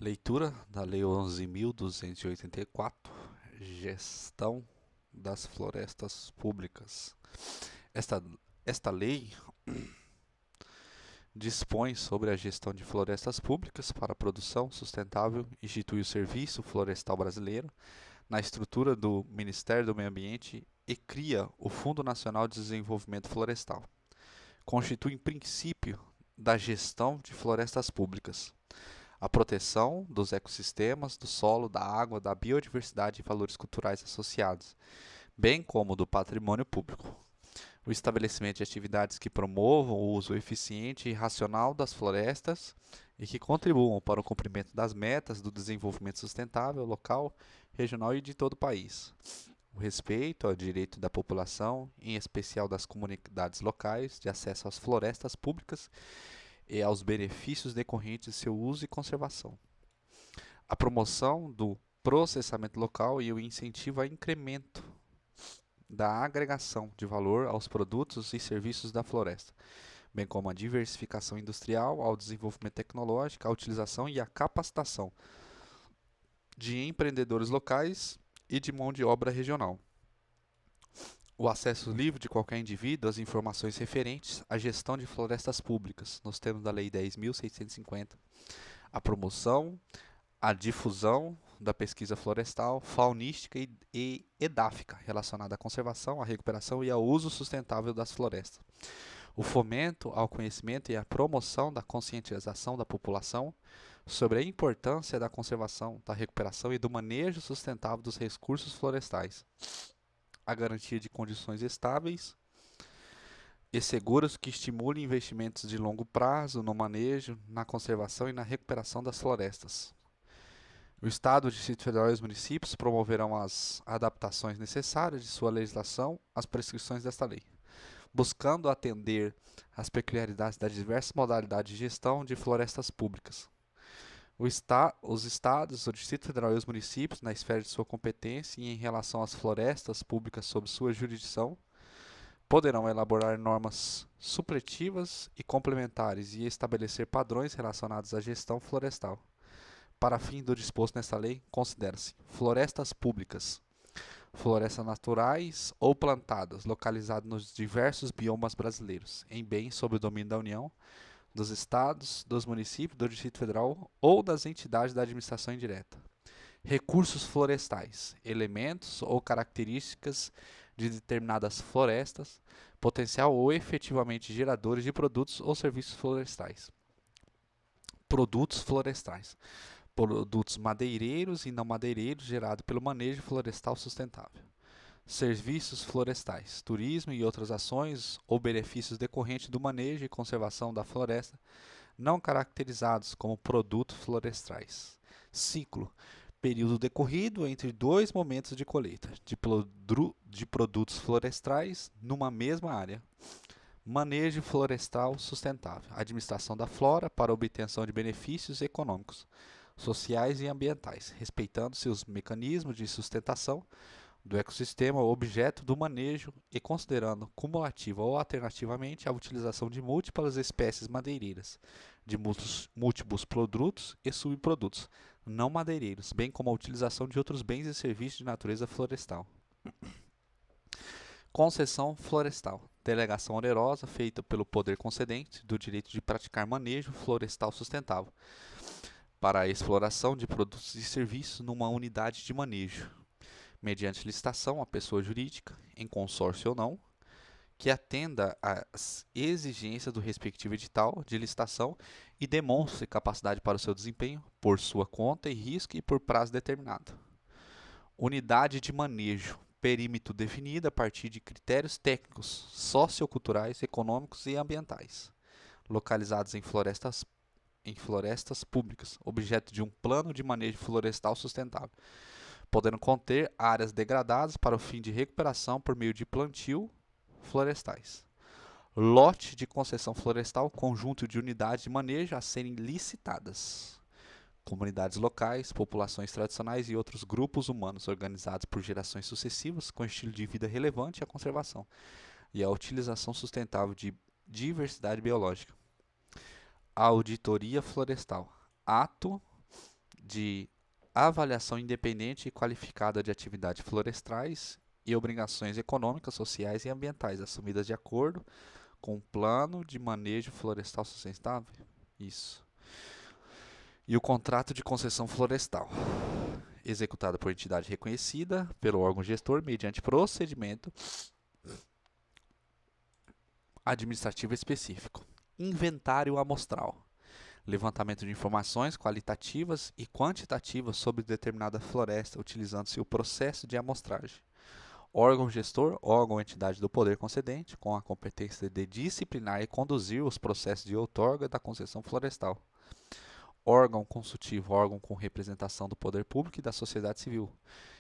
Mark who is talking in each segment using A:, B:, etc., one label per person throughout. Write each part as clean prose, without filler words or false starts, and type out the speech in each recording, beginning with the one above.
A: Leitura da Lei 11.284, Gestão das Florestas Públicas. Esta, esta lei dispõe sobre a gestão de florestas públicas para a produção sustentável, institui o Serviço Florestal Brasileiro na estrutura do Ministério do Meio Ambiente e cria o Fundo Nacional de Desenvolvimento Florestal. Constitui princípio da gestão de florestas públicas, a proteção dos ecossistemas, do solo, da água, da biodiversidade e valores culturais associados, bem como do patrimônio público. O estabelecimento de atividades que promovam o uso eficiente e racional das florestas e que contribuam para o cumprimento das metas do desenvolvimento sustentável local, regional e de todo o país. O respeito ao direito da população, em especial das comunidades locais, de acesso às florestas públicas e aos benefícios decorrentes de seu uso e conservação. A promoção do processamento local e o incentivo ao incremento da agregação de valor aos produtos e serviços da floresta, bem como a diversificação industrial, ao desenvolvimento tecnológico, a utilização e a capacitação de empreendedores locais e de mão de obra regional. O acesso livre de qualquer indivíduo às informações referentes à gestão de florestas públicas, nos termos da Lei 10.650, a promoção, a difusão da pesquisa florestal, faunística e edáfica relacionada à conservação, à recuperação e ao uso sustentável das florestas. O fomento ao conhecimento e a promoção da conscientização da população sobre a importância da conservação, da recuperação e do manejo sustentável dos recursos florestais. A garantia de condições estáveis e seguras que estimulem investimentos de longo prazo no manejo, na conservação e na recuperação das florestas. O Estado, o Distrito Federal e os municípios promoverão as adaptações necessárias de sua legislação às prescrições desta lei, buscando atender às peculiaridades das diversas modalidades de gestão de florestas públicas. Os estados, o Distrito Federal e os municípios, na esfera de sua competência e em relação às florestas públicas sob sua jurisdição, poderão elaborar normas supletivas e complementares e estabelecer padrões relacionados à gestão florestal. Para fim do disposto nesta lei, considera-se florestas públicas, florestas naturais ou plantadas, localizadas nos diversos biomas brasileiros, em bens sob o domínio da União, dos estados, dos municípios, do Distrito Federal ou das entidades da administração indireta. Recursos florestais, elementos ou características de determinadas florestas, potencial ou efetivamente geradores de produtos ou serviços florestais. Produtos florestais, produtos madeireiros e não madeireiros gerados pelo manejo florestal sustentável. Serviços florestais, turismo e outras ações ou benefícios decorrentes do manejo e conservação da floresta, não caracterizados como produtos florestais. Ciclo, período decorrido entre dois momentos de colheita de produtos florestais numa mesma área. Manejo florestal sustentável, administração da flora para obtenção de benefícios econômicos, sociais e ambientais, respeitando-se os mecanismos de sustentação do ecossistema objeto do manejo e considerando cumulativa ou alternativamente a utilização de múltiplas espécies madeireiras, de múltiplos produtos e subprodutos não madeireiros, bem como a utilização de outros bens e serviços de natureza florestal. Concessão florestal, delegação onerosa feita pelo poder concedente do direito de praticar manejo florestal sustentável para a exploração de produtos e serviços numa unidade de manejo, mediante licitação a pessoa jurídica, em consórcio ou não, que atenda às exigências do respectivo edital de licitação e demonstre capacidade para o seu desempenho por sua conta e risco e por prazo determinado. Unidade de manejo, perímetro definido a partir de critérios técnicos, socioculturais, econômicos e ambientais, localizados em florestas públicas, objeto de um plano de manejo florestal sustentável, podendo conter áreas degradadas para o fim de recuperação por meio de plantio florestais. Lote de concessão florestal, conjunto de unidades de manejo a serem licitadas. Comunidades locais, populações tradicionais e outros grupos humanos organizados por gerações sucessivas com estilo de vida relevante à conservação e à utilização sustentável de diversidade biológica. Auditoria florestal, ato de avaliação independente e qualificada de atividades florestais e obrigações econômicas, sociais e ambientais assumidas de acordo com o plano de manejo florestal sustentável. Isso. E o contrato de concessão florestal, executado por entidade reconhecida pelo órgão gestor mediante procedimento administrativo específico. Inventário amostral. Levantamento de informações qualitativas e quantitativas sobre determinada floresta, utilizando-se o processo de amostragem. Órgão gestor, órgão ou entidade do poder concedente, com a competência de disciplinar e conduzir os processos de outorga da concessão florestal. Órgão consultivo, órgão com representação do poder público e da sociedade civil,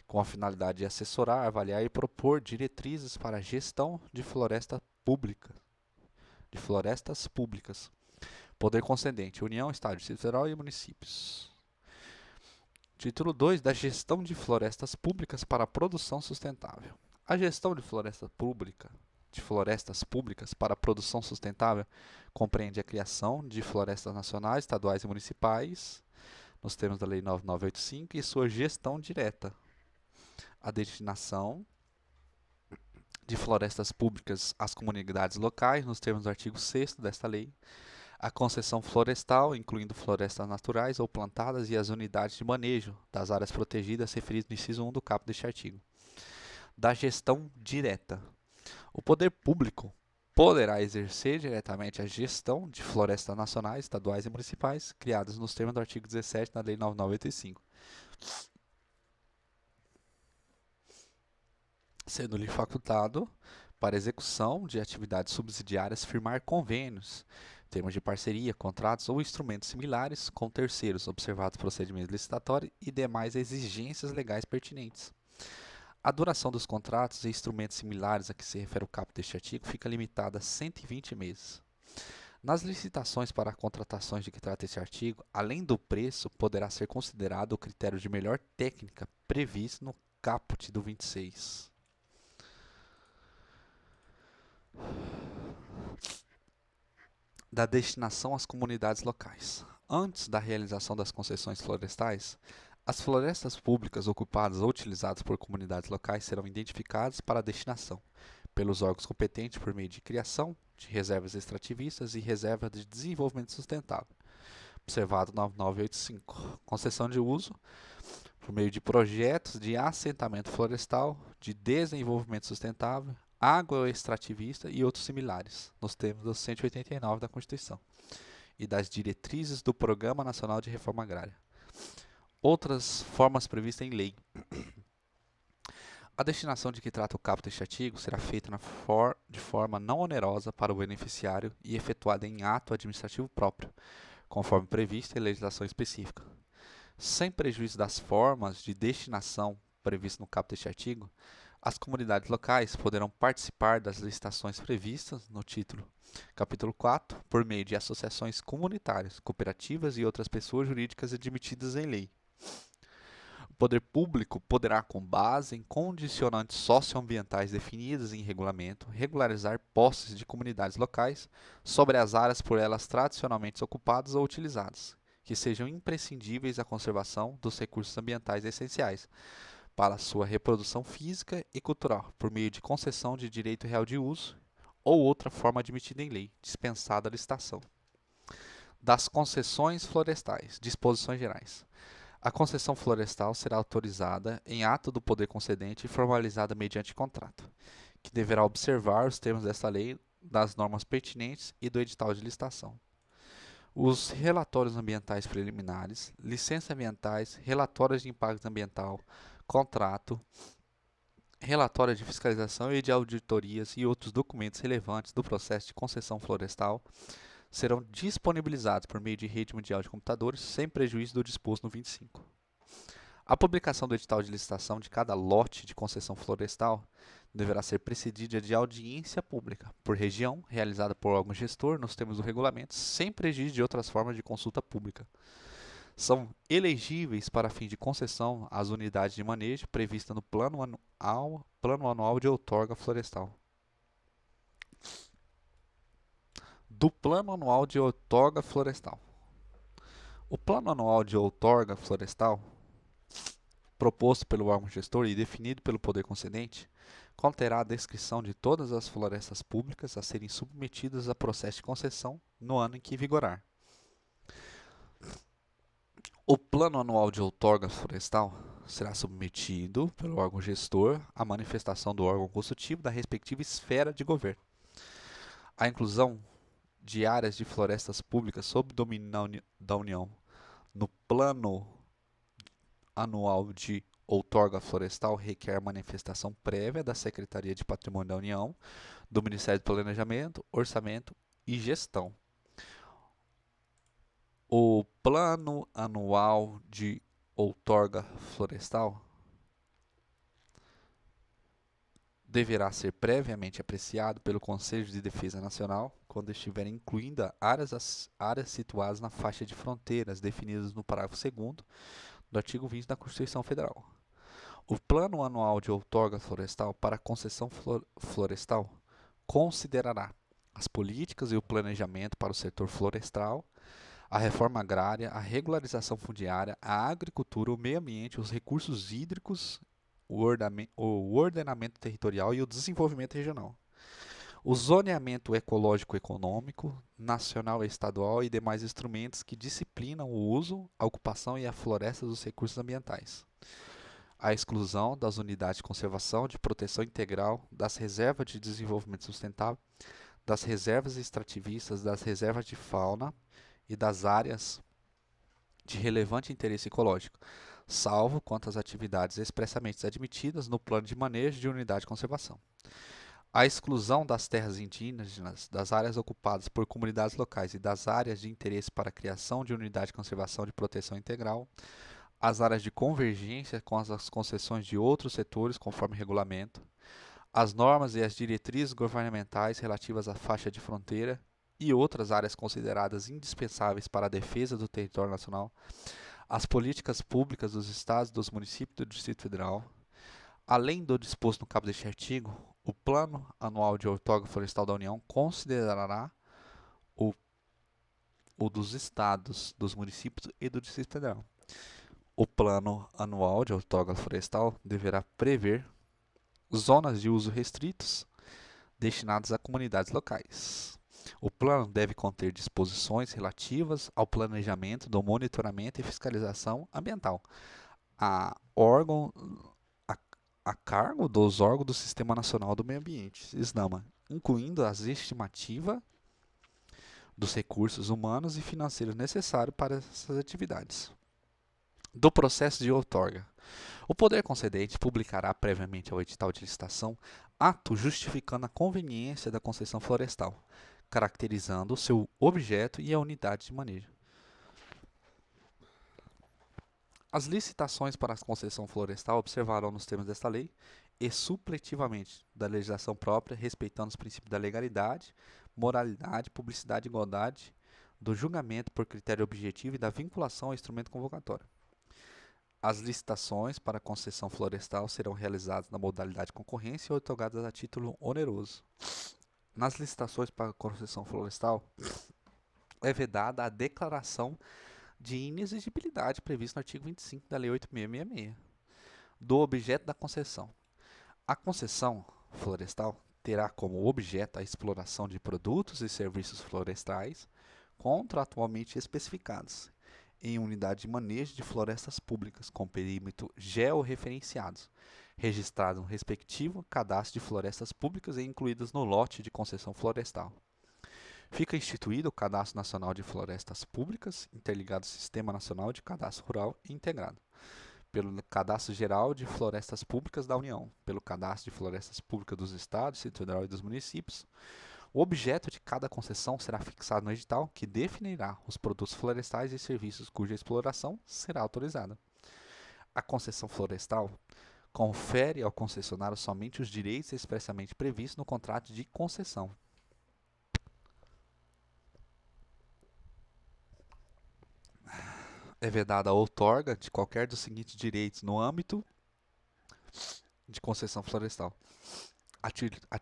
A: com a finalidade de assessorar, avaliar e propor diretrizes para a gestão de florestas públicas. Poder concedente, União, Estado, Distrito Federal e municípios. Título 2 da gestão de florestas públicas para a produção sustentável. A gestão de florestas públicas para a produção sustentável compreende a criação de florestas nacionais, estaduais e municipais, nos termos da Lei 9985, e sua gestão direta. A destinação de florestas públicas às comunidades locais, nos termos do artigo 6º desta lei. A concessão florestal, incluindo florestas naturais ou plantadas, e as unidades de manejo das áreas protegidas referidas no inciso 1 do caput deste artigo. Da gestão direta. O poder público poderá exercer diretamente a gestão de florestas nacionais, estaduais e municipais, criadas nos termos do artigo 17 da Lei 9985, sendo-lhe facultado, para execução de atividades subsidiárias, firmar convênios, termos de parceria, contratos ou instrumentos similares com terceiros, observados procedimentos licitatórios e demais exigências legais pertinentes. A duração dos contratos e instrumentos similares a que se refere o caput deste artigo fica limitada a 120 meses. Nas licitações para contratações de que trata este artigo, além do preço, poderá ser considerado o critério de melhor técnica previsto no caput do 26. Da destinação às comunidades locais. Antes da realização das concessões florestais, as florestas públicas ocupadas ou utilizadas por comunidades locais serão identificadas para a destinação pelos órgãos competentes por meio de criação de reservas extrativistas e reservas de desenvolvimento sustentável. Observado 9985. Concessão de uso por meio de projetos de assentamento florestal, de desenvolvimento sustentável, agroextrativista e outros similares, nos termos do 189 da Constituição e das diretrizes do Programa Nacional de Reforma Agrária. Outras formas previstas em lei. A destinação de que trata o caput deste artigo será feita de forma não onerosa para o beneficiário e efetuada em ato administrativo próprio, conforme previsto em legislação específica. Sem prejuízo das formas de destinação previstas no caput deste artigo, as comunidades locais poderão participar das licitações previstas no título capítulo 4 por meio de associações comunitárias, cooperativas e outras pessoas jurídicas admitidas em lei. O poder público poderá, com base em condicionantes socioambientais definidas em regulamento, regularizar posses de comunidades locais sobre as áreas por elas tradicionalmente ocupadas ou utilizadas, que sejam imprescindíveis à conservação dos recursos ambientais essenciais para sua reprodução física e cultural, por meio de concessão de direito real de uso ou outra forma admitida em lei, dispensada a licitação. Das concessões florestais. Disposições gerais. A concessão florestal será autorizada em ato do poder concedente e formalizada mediante contrato, que deverá observar os termos desta lei, das normas pertinentes e do edital de licitação. Os relatórios ambientais preliminares, licenças ambientais, relatórios de impacto ambiental, contrato, relatório de fiscalização e de auditorias e outros documentos relevantes do processo de concessão florestal serão disponibilizados por meio de rede mundial de computadores, sem prejuízo do disposto no 25. A publicação do edital de licitação de cada lote de concessão florestal deverá ser precedida de audiência pública, por região, realizada por órgão gestor nos termos do regulamento, sem prejuízo de outras formas de consulta pública. São elegíveis para fim de concessão as unidades de manejo previstas no Plano Anual de Outorga Florestal. Do Plano Anual de Outorga Florestal. O plano anual de outorga florestal, proposto pelo órgão gestor e definido pelo poder concedente, conterá a descrição de todas as florestas públicas a serem submetidas a processo de concessão no ano em que vigorar. O plano anual de outorga florestal será submetido pelo órgão gestor à manifestação do órgão consultivo da respectiva esfera de governo. A inclusão de áreas de florestas públicas sob domínio da União no plano anual de outorga florestal requer manifestação prévia da Secretaria de Patrimônio da União, do Ministério do Planejamento, Orçamento e Gestão. O plano anual de outorga florestal deverá ser previamente apreciado pelo Conselho de Defesa Nacional quando estiver incluindo áreas situadas na faixa de fronteiras definidas no parágrafo 2º do artigo 20 da Constituição Federal. O Plano Anual de Outorga Florestal para concessão florestal considerará as políticas e o planejamento para o setor florestal, a reforma agrária, a regularização fundiária, a agricultura, o meio ambiente, os recursos hídricos, o ordenamento territorial e o desenvolvimento regional. O zoneamento ecológico-econômico, nacional e estadual e demais instrumentos que disciplinam o uso, a ocupação e a floresta dos recursos ambientais. A exclusão das unidades de conservação, de proteção integral, das reservas de desenvolvimento sustentável, das reservas extrativistas, das reservas de fauna e das áreas de relevante interesse ecológico, salvo quanto às atividades expressamente admitidas no plano de manejo de unidade de conservação. A exclusão das terras indígenas, das áreas ocupadas por comunidades locais e das áreas de interesse para a criação de unidade de conservação de proteção integral, as áreas de convergência com as concessões de outros setores conforme regulamento, as normas e as diretrizes governamentais relativas à faixa de fronteira e outras áreas consideradas indispensáveis para a defesa do território nacional, as políticas públicas dos estados, dos municípios e do Distrito Federal. Além do disposto no cabo deste artigo, o Plano Anual de Outorga Florestal da União considerará o dos estados, dos municípios e do Distrito Federal. O Plano Anual de Outorga Florestal deverá prever zonas de uso restritos destinadas a comunidades locais. O plano deve conter disposições relativas ao planejamento do monitoramento e fiscalização ambiental, a cargo dos órgãos do Sistema Nacional do Meio Ambiente, SNAMA, incluindo as estimativas dos recursos humanos e financeiros necessários para essas atividades. Do processo de outorga. O poder concedente publicará previamente ao edital de licitação ato justificando a conveniência da concessão florestal, caracterizando o seu objeto e a unidade de manejo. As licitações para a concessão florestal observarão nos termos desta lei e supletivamente da legislação própria, respeitando os princípios da legalidade, moralidade, publicidade e igualdade, do julgamento por critério objetivo e da vinculação ao instrumento convocatório. As licitações para a concessão florestal serão realizadas na modalidade de concorrência ou outorgadas a título oneroso. Nas licitações para a concessão florestal, é vedada a declaração de inexigibilidade prevista no artigo 25 da Lei 8.666, do objeto da concessão. A concessão florestal terá como objeto a exploração de produtos e serviços florestais contratualmente especificados em unidade de manejo de florestas públicas com perímetro georreferenciados, registrado no respectivo cadastro de florestas públicas e incluídas no lote de concessão florestal. Fica instituído o Cadastro Nacional de Florestas Públicas, interligado ao Sistema Nacional de Cadastro Rural e Integrado, pelo Cadastro Geral de Florestas Públicas da União, pelo Cadastro de Florestas Públicas dos Estados, Distrito Federal e dos municípios. O objeto de cada concessão será fixado no edital, que definirá os produtos florestais e serviços cuja exploração será autorizada. A concessão florestal confere ao concessionário somente os direitos expressamente previstos no contrato de concessão. É vedada a outorga de qualquer dos seguintes direitos no âmbito de concessão florestal: a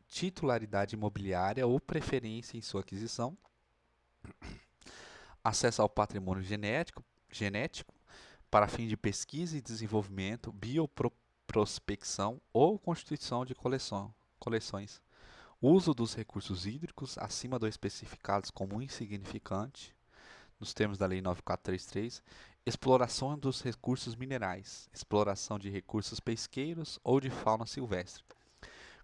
A: titularidade imobiliária ou preferência em sua aquisição, acesso ao patrimônio genético para fim de pesquisa e desenvolvimento, bioprospecção ou constituição de coleções, uso dos recursos hídricos acima do especificados como insignificante, nos termos da Lei 9433, exploração dos recursos minerais, exploração de recursos pesqueiros ou de fauna silvestre,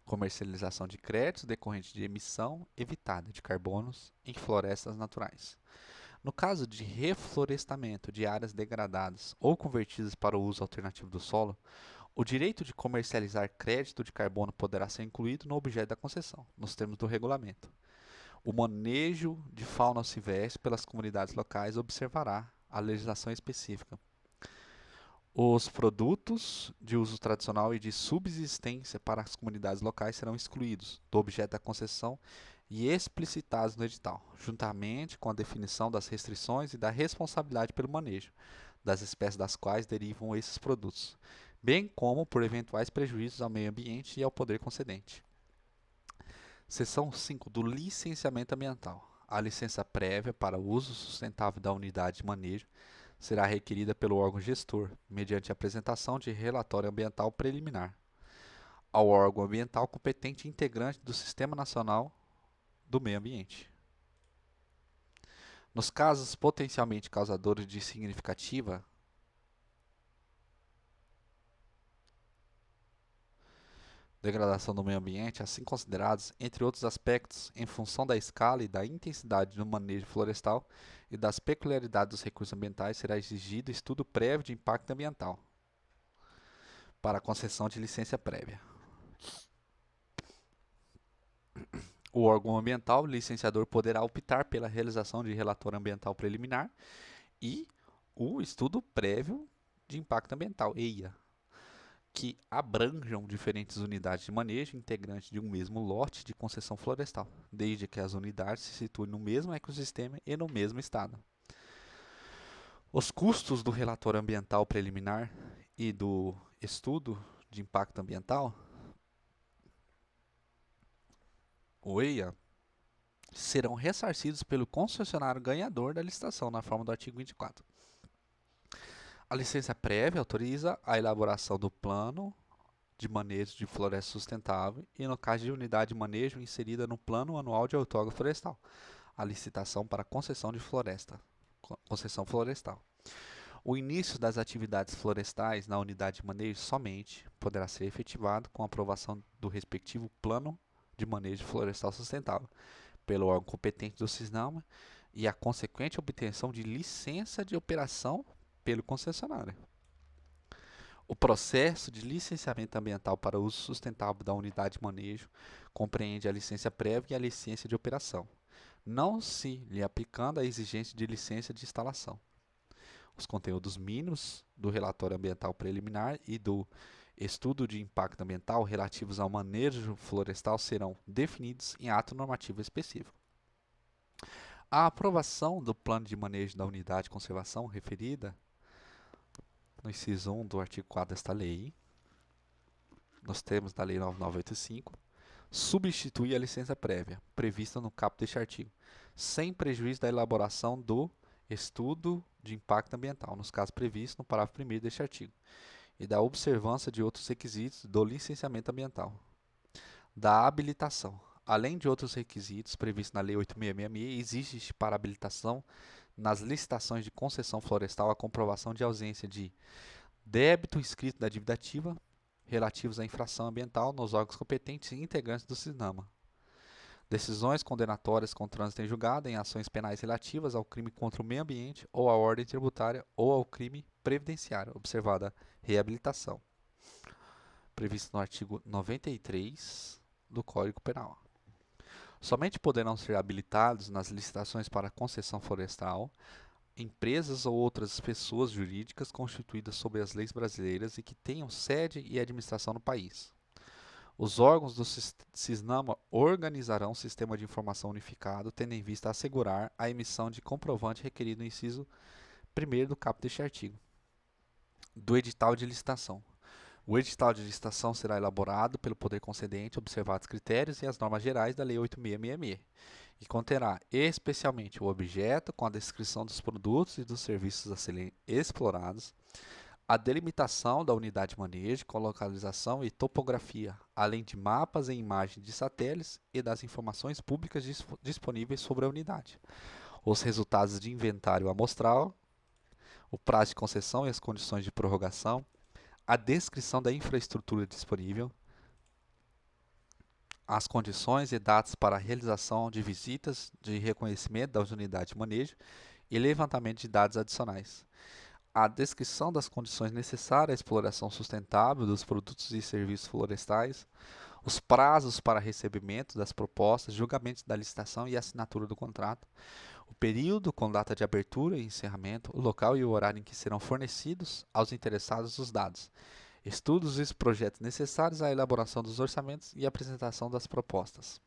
A: comercialização de créditos decorrentes de emissão evitada de carbonos em florestas naturais. No caso de reflorestamento de áreas degradadas ou convertidas para o uso alternativo do solo, o direito de comercializar crédito de carbono poderá ser incluído no objeto da concessão, nos termos do regulamento. O manejo de fauna silvestre pelas comunidades locais observará a legislação específica. Os produtos de uso tradicional e de subsistência para as comunidades locais serão excluídos do objeto da concessão e explicitados no edital, juntamente com a definição das restrições e da responsabilidade pelo manejo das espécies das quais derivam esses produtos, bem como por eventuais prejuízos ao meio ambiente e ao poder concedente. Seção 5 do licenciamento ambiental. A licença prévia para o uso sustentável da unidade de manejo será requerida pelo órgão gestor, mediante a apresentação de relatório ambiental preliminar ao órgão ambiental competente integrante do Sistema Nacional do Meio Ambiente. Nos casos potencialmente causadores de significativa degradação do meio ambiente, assim considerados, entre outros aspectos, em função da escala e da intensidade do manejo florestal e das peculiaridades dos recursos ambientais, será exigido estudo prévio de impacto ambiental para a concessão de licença prévia. O órgão ambiental, licenciador, poderá optar pela realização de relatório ambiental preliminar e o estudo prévio de impacto ambiental, EIA, que abranjam diferentes unidades de manejo integrantes de um mesmo lote de concessão florestal, desde que as unidades se situem no mesmo ecossistema e no mesmo estado. Os custos do relatório ambiental preliminar e do estudo de impacto ambiental, o EIA, serão ressarcidos pelo concessionário ganhador da licitação, na forma do artigo 24. A licença prévia autoriza a elaboração do plano de manejo de floresta sustentável e, no caso de unidade de manejo, inserida no Plano Anual de Outorga Florestal, a licitação para concessão florestal. O início das atividades florestais na unidade de manejo somente poderá ser efetivado com a aprovação do respectivo Plano de Manejo Florestal Sustentável pelo órgão competente do CISNAMA e a consequente obtenção de licença de operação pelo concessionário. O processo de licenciamento ambiental para uso sustentável da unidade de manejo compreende a licença prévia e a licença de operação, não se lhe aplicando a exigência de licença de instalação. Os conteúdos mínimos do relatório ambiental preliminar e do estudo de impacto ambiental relativos ao manejo florestal serão definidos em ato normativo específico. A aprovação do plano de manejo da unidade de conservação referida no inciso 1 do artigo 4 desta lei, nos termos da Lei 9985, substitui a licença prévia prevista no caput deste artigo, sem prejuízo da elaboração do estudo de impacto ambiental, nos casos previstos no parágrafo 1º deste artigo, e da observância de outros requisitos do licenciamento ambiental. Da habilitação. Além de outros requisitos previstos na Lei 8666, existe para habilitação nas licitações de concessão florestal a comprovação de ausência de débito inscrito da dívida ativa relativos à infração ambiental nos órgãos competentes e integrantes do CISNAMA. Decisões condenatórias com trânsito em julgado em ações penais relativas ao crime contra o meio ambiente ou à ordem tributária ou ao crime previdenciário, observada a reabilitação, previsto no artigo 93 do Código Penal. Somente poderão ser habilitados nas licitações para concessão florestal empresas ou outras pessoas jurídicas constituídas sob as leis brasileiras e que tenham sede e administração no país. Os órgãos do CISNAMA organizarão um sistema de informação unificado, tendo em vista assegurar a emissão de comprovante requerido no inciso 1º do caput deste artigo, do edital de licitação, O edital de licitação será elaborado pelo poder concedente, observados os critérios e as normas gerais da Lei 8.666, e conterá especialmente o objeto com a descrição dos produtos e dos serviços a serem explorados, a delimitação da unidade de manejo, com localização e topografia, além de mapas e imagens de satélites e das informações públicas disponíveis sobre a unidade, os resultados de inventário amostral, o prazo de concessão e as condições de prorrogação, a descrição da infraestrutura disponível, as condições e datas para a realização de visitas de reconhecimento das unidades de manejo e levantamento de dados adicionais, a descrição das condições necessárias à exploração sustentável dos produtos e serviços florestais, os prazos para recebimento das propostas, julgamento da licitação e assinatura do contrato, o período com data de abertura e encerramento, o local e o horário em que serão fornecidos aos interessados os dados, estudos e projetos necessários à elaboração dos orçamentos e apresentação das propostas,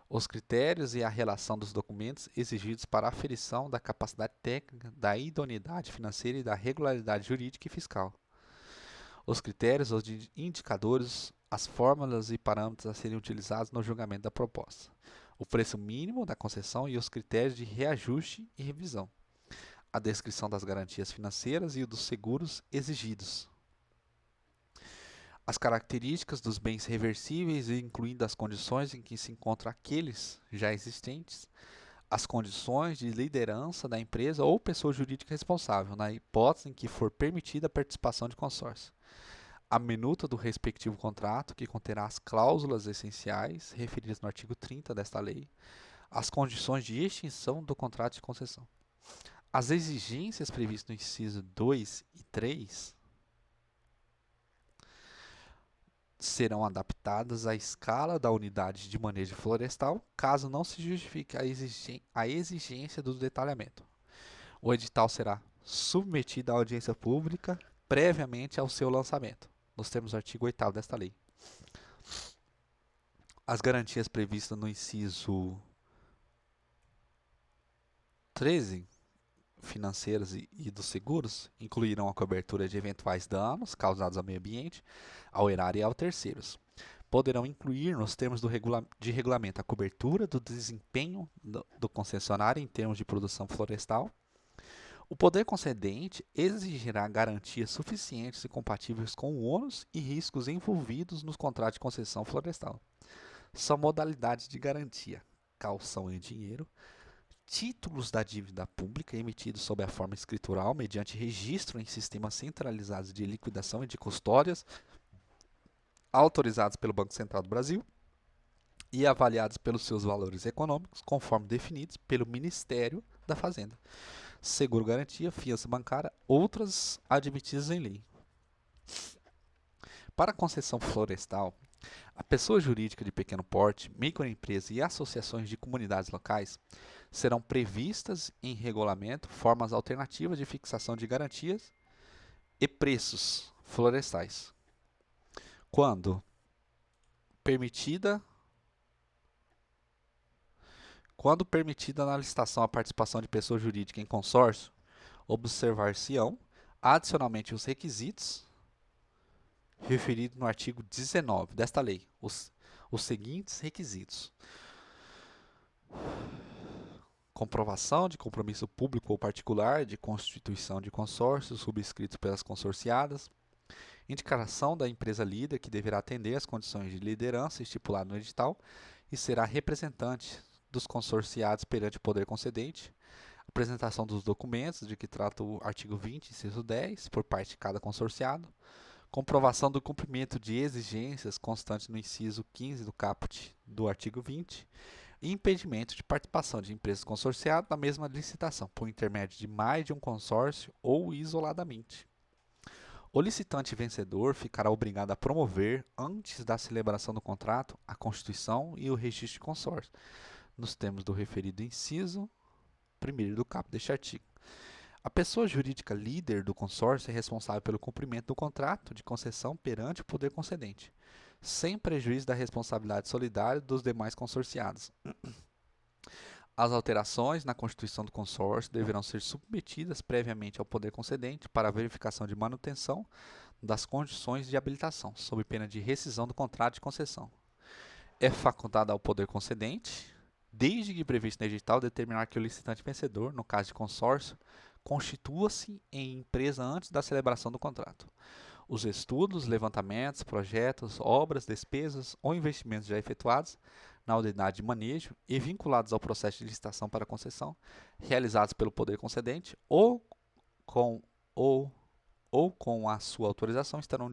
A: os critérios e a relação dos documentos exigidos para a aferição da capacidade técnica, da idoneidade financeira e da regularidade jurídica e fiscal, os critérios, os indicadores, as fórmulas e parâmetros a serem utilizados no julgamento da proposta, o preço mínimo da concessão e os critérios de reajuste e revisão, a descrição das garantias financeiras e dos seguros exigidos, as características dos bens reversíveis, incluindo as condições em que se encontram aqueles já existentes, as condições de liderança da empresa ou pessoa jurídica responsável, na hipótese em que for permitida a participação de consórcio, a minuta do respectivo contrato, que conterá as cláusulas essenciais referidas no artigo 30 desta lei, as condições de extinção do contrato de concessão. As exigências previstas no inciso 2 e 3 serão adaptadas à escala da unidade de manejo florestal, caso não se justifique a exigência do detalhamento. O edital será submetido à audiência pública previamente ao seu lançamento, nos termos do artigo 8º desta lei. As garantias previstas no inciso 13, financeiras e dos seguros, incluirão a cobertura de eventuais danos causados ao meio ambiente, ao erário e aos terceiros. Poderão incluir, nos termos de regulamento, a cobertura do desempenho do concessionário em termos de produção florestal. O poder concedente exigirá garantias suficientes e compatíveis com o ônus e riscos envolvidos nos contratos de concessão florestal. São modalidades de garantia: caução em dinheiro, títulos da dívida pública emitidos sob a forma escritural mediante registro em sistemas centralizados de liquidação e de custódias, autorizados pelo Banco Central do Brasil e avaliados pelos seus valores econômicos, conforme definidos pelo Ministério da Fazenda. Seguro-garantia, fiança bancária, outras admitidas em lei. Para a concessão florestal, a pessoa jurídica de pequeno porte, microempresa e associações de comunidades locais serão previstas em regulamento formas alternativas de fixação de garantias e preços florestais. Quando permitida na licitação a participação de pessoa jurídica em consórcio, observar-se-ão adicionalmente os requisitos referidos no artigo 19 desta lei, os seguintes requisitos: comprovação de compromisso público ou particular de constituição de consórcio subscritos pelas consorciadas, indicação da empresa líder que deverá atender às condições de liderança estipuladas no edital e será representante dos consorciados perante o poder concedente, apresentação dos documentos de que trata o artigo 20, inciso 10, por parte de cada consorciado, comprovação do cumprimento de exigências constantes no inciso 15 do caput do artigo 20 e impedimento de participação de empresas consorciadas na mesma licitação, por intermédio de mais de um consórcio ou isoladamente. O licitante vencedor ficará obrigado a promover, antes da celebração do contrato, a constituição e o registro de consórcio, nos termos do referido inciso 1º do caput deste artigo. A pessoa jurídica líder do consórcio é responsável pelo cumprimento do contrato de concessão perante o poder concedente, sem prejuízo da responsabilidade solidária dos demais consorciados. As alterações na constituição do consórcio deverão ser submetidas previamente ao poder concedente para a verificação de manutenção das condições de habilitação, sob pena de rescisão do contrato de concessão. É facultado ao poder concedente, desde que previsto no edital, determinar que o licitante vencedor, no caso de consórcio, constitua-se em empresa antes da celebração do contrato. Os estudos, levantamentos, projetos, obras, despesas ou investimentos já efetuados na unidade de manejo e vinculados ao processo de licitação para concessão, realizados pelo poder concedente com, ou, ou com a sua autorização, estarão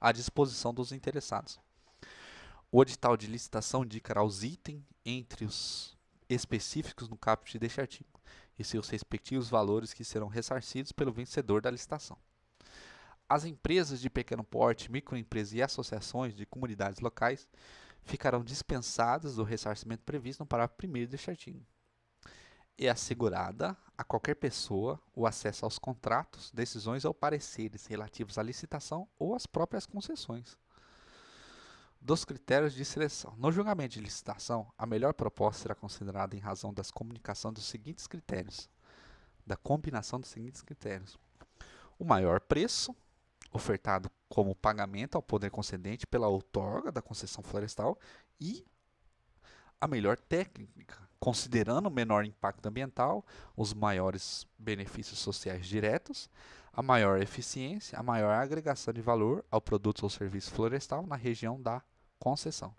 A: à disposição dos interessados. O edital de licitação indicará os itens entre os específicos no caput deste artigo e seus respectivos valores que serão ressarcidos pelo vencedor da licitação. As empresas de pequeno porte, microempresas e associações de comunidades locais ficarão dispensadas do ressarcimento previsto no parágrafo 1º deste artigo. É assegurada a qualquer pessoa o acesso aos contratos, decisões ou pareceres relativos à licitação ou às próprias concessões. Dos critérios de seleção. No julgamento de licitação, a melhor proposta será considerada em razão da combinação dos seguintes critérios. O maior preço, ofertado como pagamento ao poder concedente pela outorga da concessão florestal, e a melhor técnica, considerando o menor impacto ambiental, os maiores benefícios sociais diretos, a maior eficiência, a maior agregação de valor ao produto ou serviço florestal na região da concessão.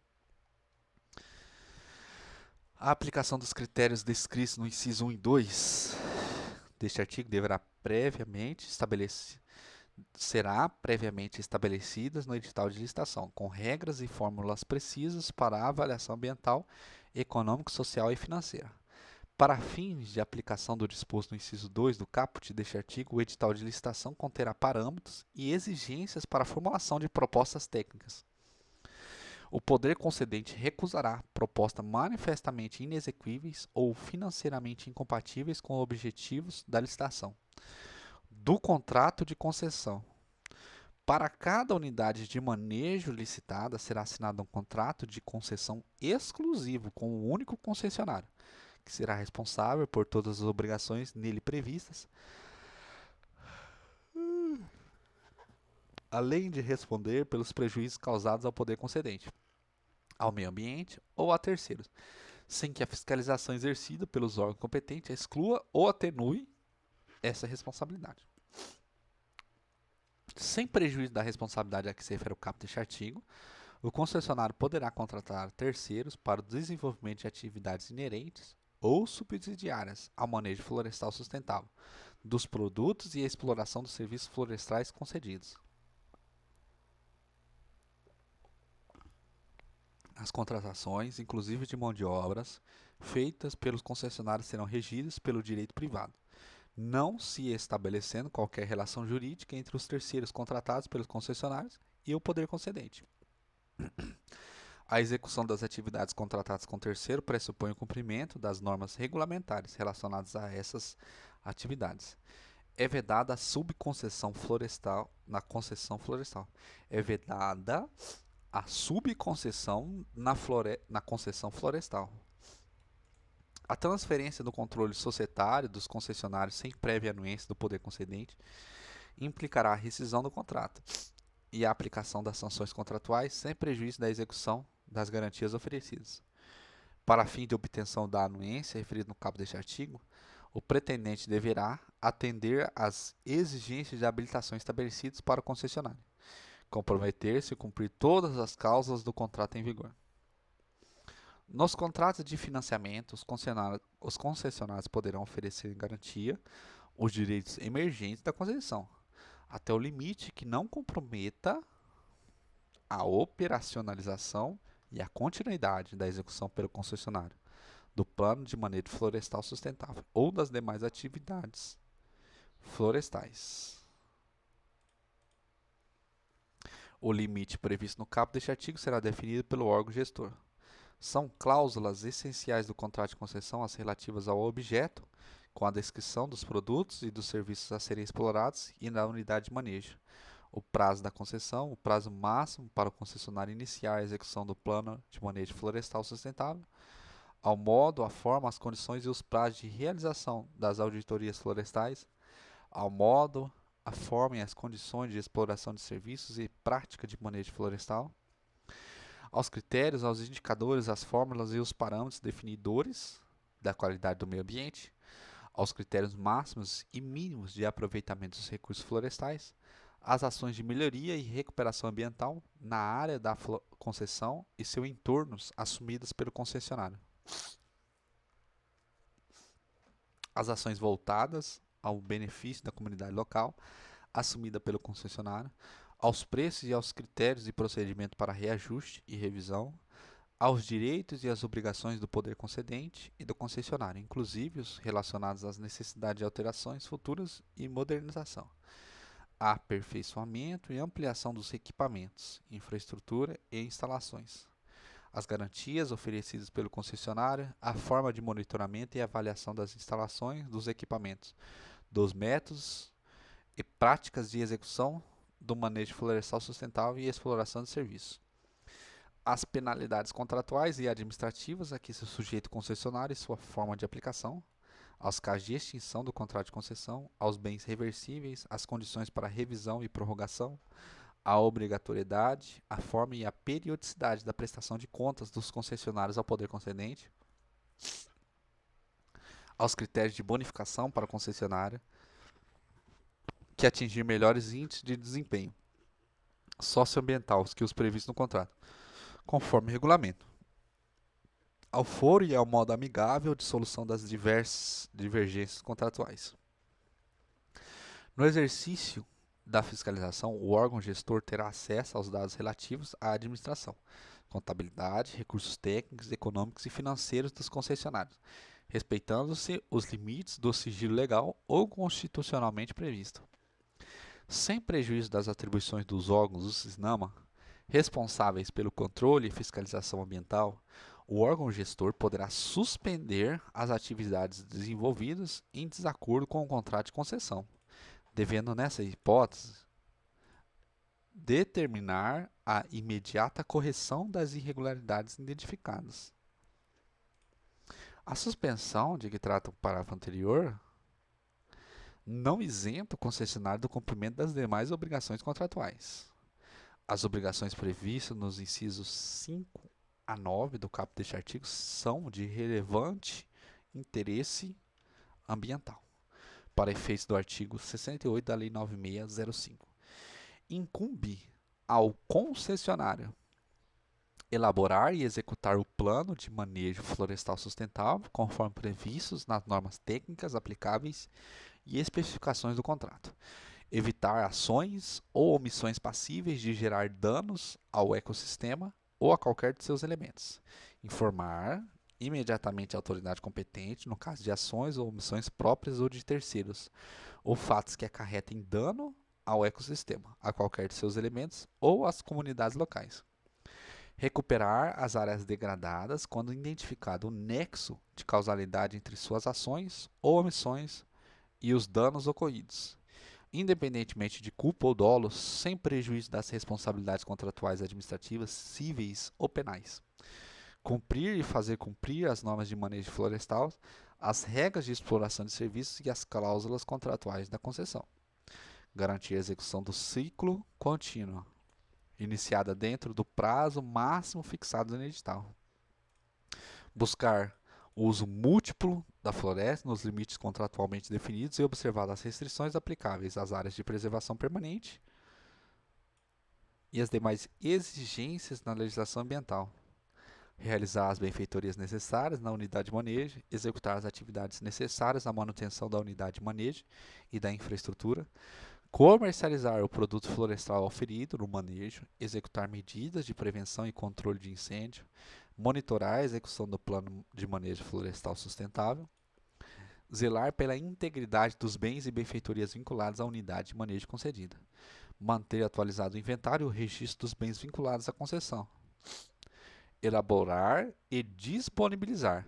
A: A aplicação dos critérios descritos no inciso 1 e 2 deste artigo será previamente estabelecidas no edital de licitação, com regras e fórmulas precisas para a avaliação ambiental, econômica, social e financeira. Para fins de aplicação do disposto no inciso 2 do caput deste artigo, o edital de licitação conterá parâmetros e exigências para a formulação de propostas técnicas. O poder concedente recusará propostas manifestamente inexequíveis ou financeiramente incompatíveis com os objetivos da licitação. Do contrato de concessão. Para cada unidade de manejo licitada, será assinado um contrato de concessão exclusivo com o único concessionário, que será responsável por todas as obrigações nele previstas, além de responder pelos prejuízos causados ao poder concedente, ao meio ambiente ou a terceiros, sem que a fiscalização exercida pelos órgãos competentes exclua ou atenue essa responsabilidade. Sem prejuízo da responsabilidade a que se refere o caput deste artigo, o concessionário poderá contratar terceiros para o desenvolvimento de atividades inerentes ou subsidiárias ao manejo florestal sustentável, dos produtos e a exploração dos serviços florestais concedidos. As contratações, inclusive de mão de obras, feitas pelos concessionários serão regidas pelo direito privado, não se estabelecendo qualquer relação jurídica entre os terceiros contratados pelos concessionários e o poder concedente. A execução das atividades contratadas com terceiro pressupõe o cumprimento das normas regulamentares relacionadas a essas atividades. É vedada a subconcessão florestal na concessão florestal. É vedada a subconcessão na concessão florestal. A transferência do controle societário dos concessionários sem prévia anuência do poder concedente implicará a rescisão do contrato e a aplicação das sanções contratuais sem prejuízo da execução das garantias oferecidas. Para fim de obtenção da anuência referida no caput deste artigo, o pretendente deverá atender às exigências de habilitação estabelecidas para o concessionário, comprometer-se a cumprir todas as cláusulas do contrato em vigor. Nos contratos de financiamento, os concessionários poderão oferecer em garantia os direitos emergentes da concessão, até o limite que não comprometa a operacionalização e a continuidade da execução pelo concessionário do plano de manejo florestal sustentável ou das demais atividades florestais. O limite previsto no caput deste artigo será definido pelo órgão gestor. São cláusulas essenciais do contrato de concessão as relativas ao objeto, com a descrição dos produtos e dos serviços a serem explorados e na unidade de manejo, o prazo da concessão, o prazo máximo para o concessionário iniciar a execução do plano de manejo florestal sustentável, ao modo, a forma, as condições e os prazos de realização das auditorias florestais, ao modo, a forma e as condições de exploração de serviços e prática de manejo florestal, aos critérios, aos indicadores, às fórmulas e os parâmetros definidores da qualidade do meio ambiente, aos critérios máximos e mínimos de aproveitamento dos recursos florestais, às ações de melhoria e recuperação ambiental na área da concessão e seus entornos assumidas pelo concessionário. As ações voltadas ao benefício da comunidade local, assumida pelo concessionário, aos preços e aos critérios e procedimento para reajuste e revisão, aos direitos e às obrigações do poder concedente e do concessionário, inclusive os relacionados às necessidades de alterações futuras e modernização, aperfeiçoamento e ampliação dos equipamentos, infraestrutura e instalações, as garantias oferecidas pelo concessionário, a forma de monitoramento e avaliação das instalações, dos equipamentos, dos métodos e práticas de execução do manejo florestal sustentável e exploração de serviços. As penalidades contratuais e administrativas a que se sujeita o concessionário e sua forma de aplicação, aos casos de extinção do contrato de concessão, aos bens reversíveis, as condições para revisão e prorrogação, a obrigatoriedade, a forma e a periodicidade da prestação de contas dos concessionários ao poder concedente, aos critérios de bonificação para o concessionário, que atingir melhores índices de desempenho socioambiental que os previstos no contrato, conforme regulamento, ao foro e ao modo amigável de solução das diversas divergências contratuais. No exercício da fiscalização, o órgão gestor terá acesso aos dados relativos à administração, contabilidade, recursos técnicos, econômicos e financeiros dos concessionários, respeitando-se os limites do sigilo legal ou constitucionalmente previsto. Sem prejuízo das atribuições dos órgãos do SISNAMA, responsáveis pelo controle e fiscalização ambiental, o órgão gestor poderá suspender as atividades desenvolvidas em desacordo com o contrato de concessão, devendo, nessa hipótese, determinar a imediata correção das irregularidades identificadas. A suspensão de que trata o parágrafo anterior não isenta o concessionário do cumprimento das demais obrigações contratuais. As obrigações previstas nos incisos 5 a 9 do caput deste artigo são de relevante interesse ambiental, para efeitos do artigo 68 da Lei 9605. Incumbe ao concessionário elaborar e executar o plano de manejo florestal sustentável, conforme previstos nas normas técnicas aplicáveis e especificações do contrato. Evitar ações ou omissões passíveis de gerar danos ao ecossistema ou a qualquer de seus elementos. Informar imediatamente a autoridade competente no caso de ações ou omissões próprias ou de terceiros, ou fatos que acarretem dano ao ecossistema, a qualquer de seus elementos ou às comunidades locais. Recuperar as áreas degradadas quando identificado o nexo de causalidade entre suas ações ou omissões e os danos ocorridos, independentemente de culpa ou dolo, sem prejuízo das responsabilidades contratuais administrativas, cíveis ou penais. Cumprir e fazer cumprir as normas de manejo florestal, as regras de exploração de serviços e as cláusulas contratuais da concessão. Garantir a execução do ciclo contínuo, iniciada dentro do prazo máximo fixado no edital. Buscar o uso múltiplo da floresta nos limites contratualmente definidos e observar as restrições aplicáveis às áreas de preservação permanente e as demais exigências na legislação ambiental. Realizar as benfeitorias necessárias na unidade de manejo, executar as atividades necessárias à manutenção da unidade de manejo e da infraestrutura, comercializar o produto florestal oferido no manejo, executar medidas de prevenção e controle de incêndio, monitorar a execução do plano de manejo florestal sustentável, zelar pela integridade dos bens e benfeitorias vinculados à unidade de manejo concedida, manter atualizado o inventário e o registro dos bens vinculados à concessão, elaborar e disponibilizar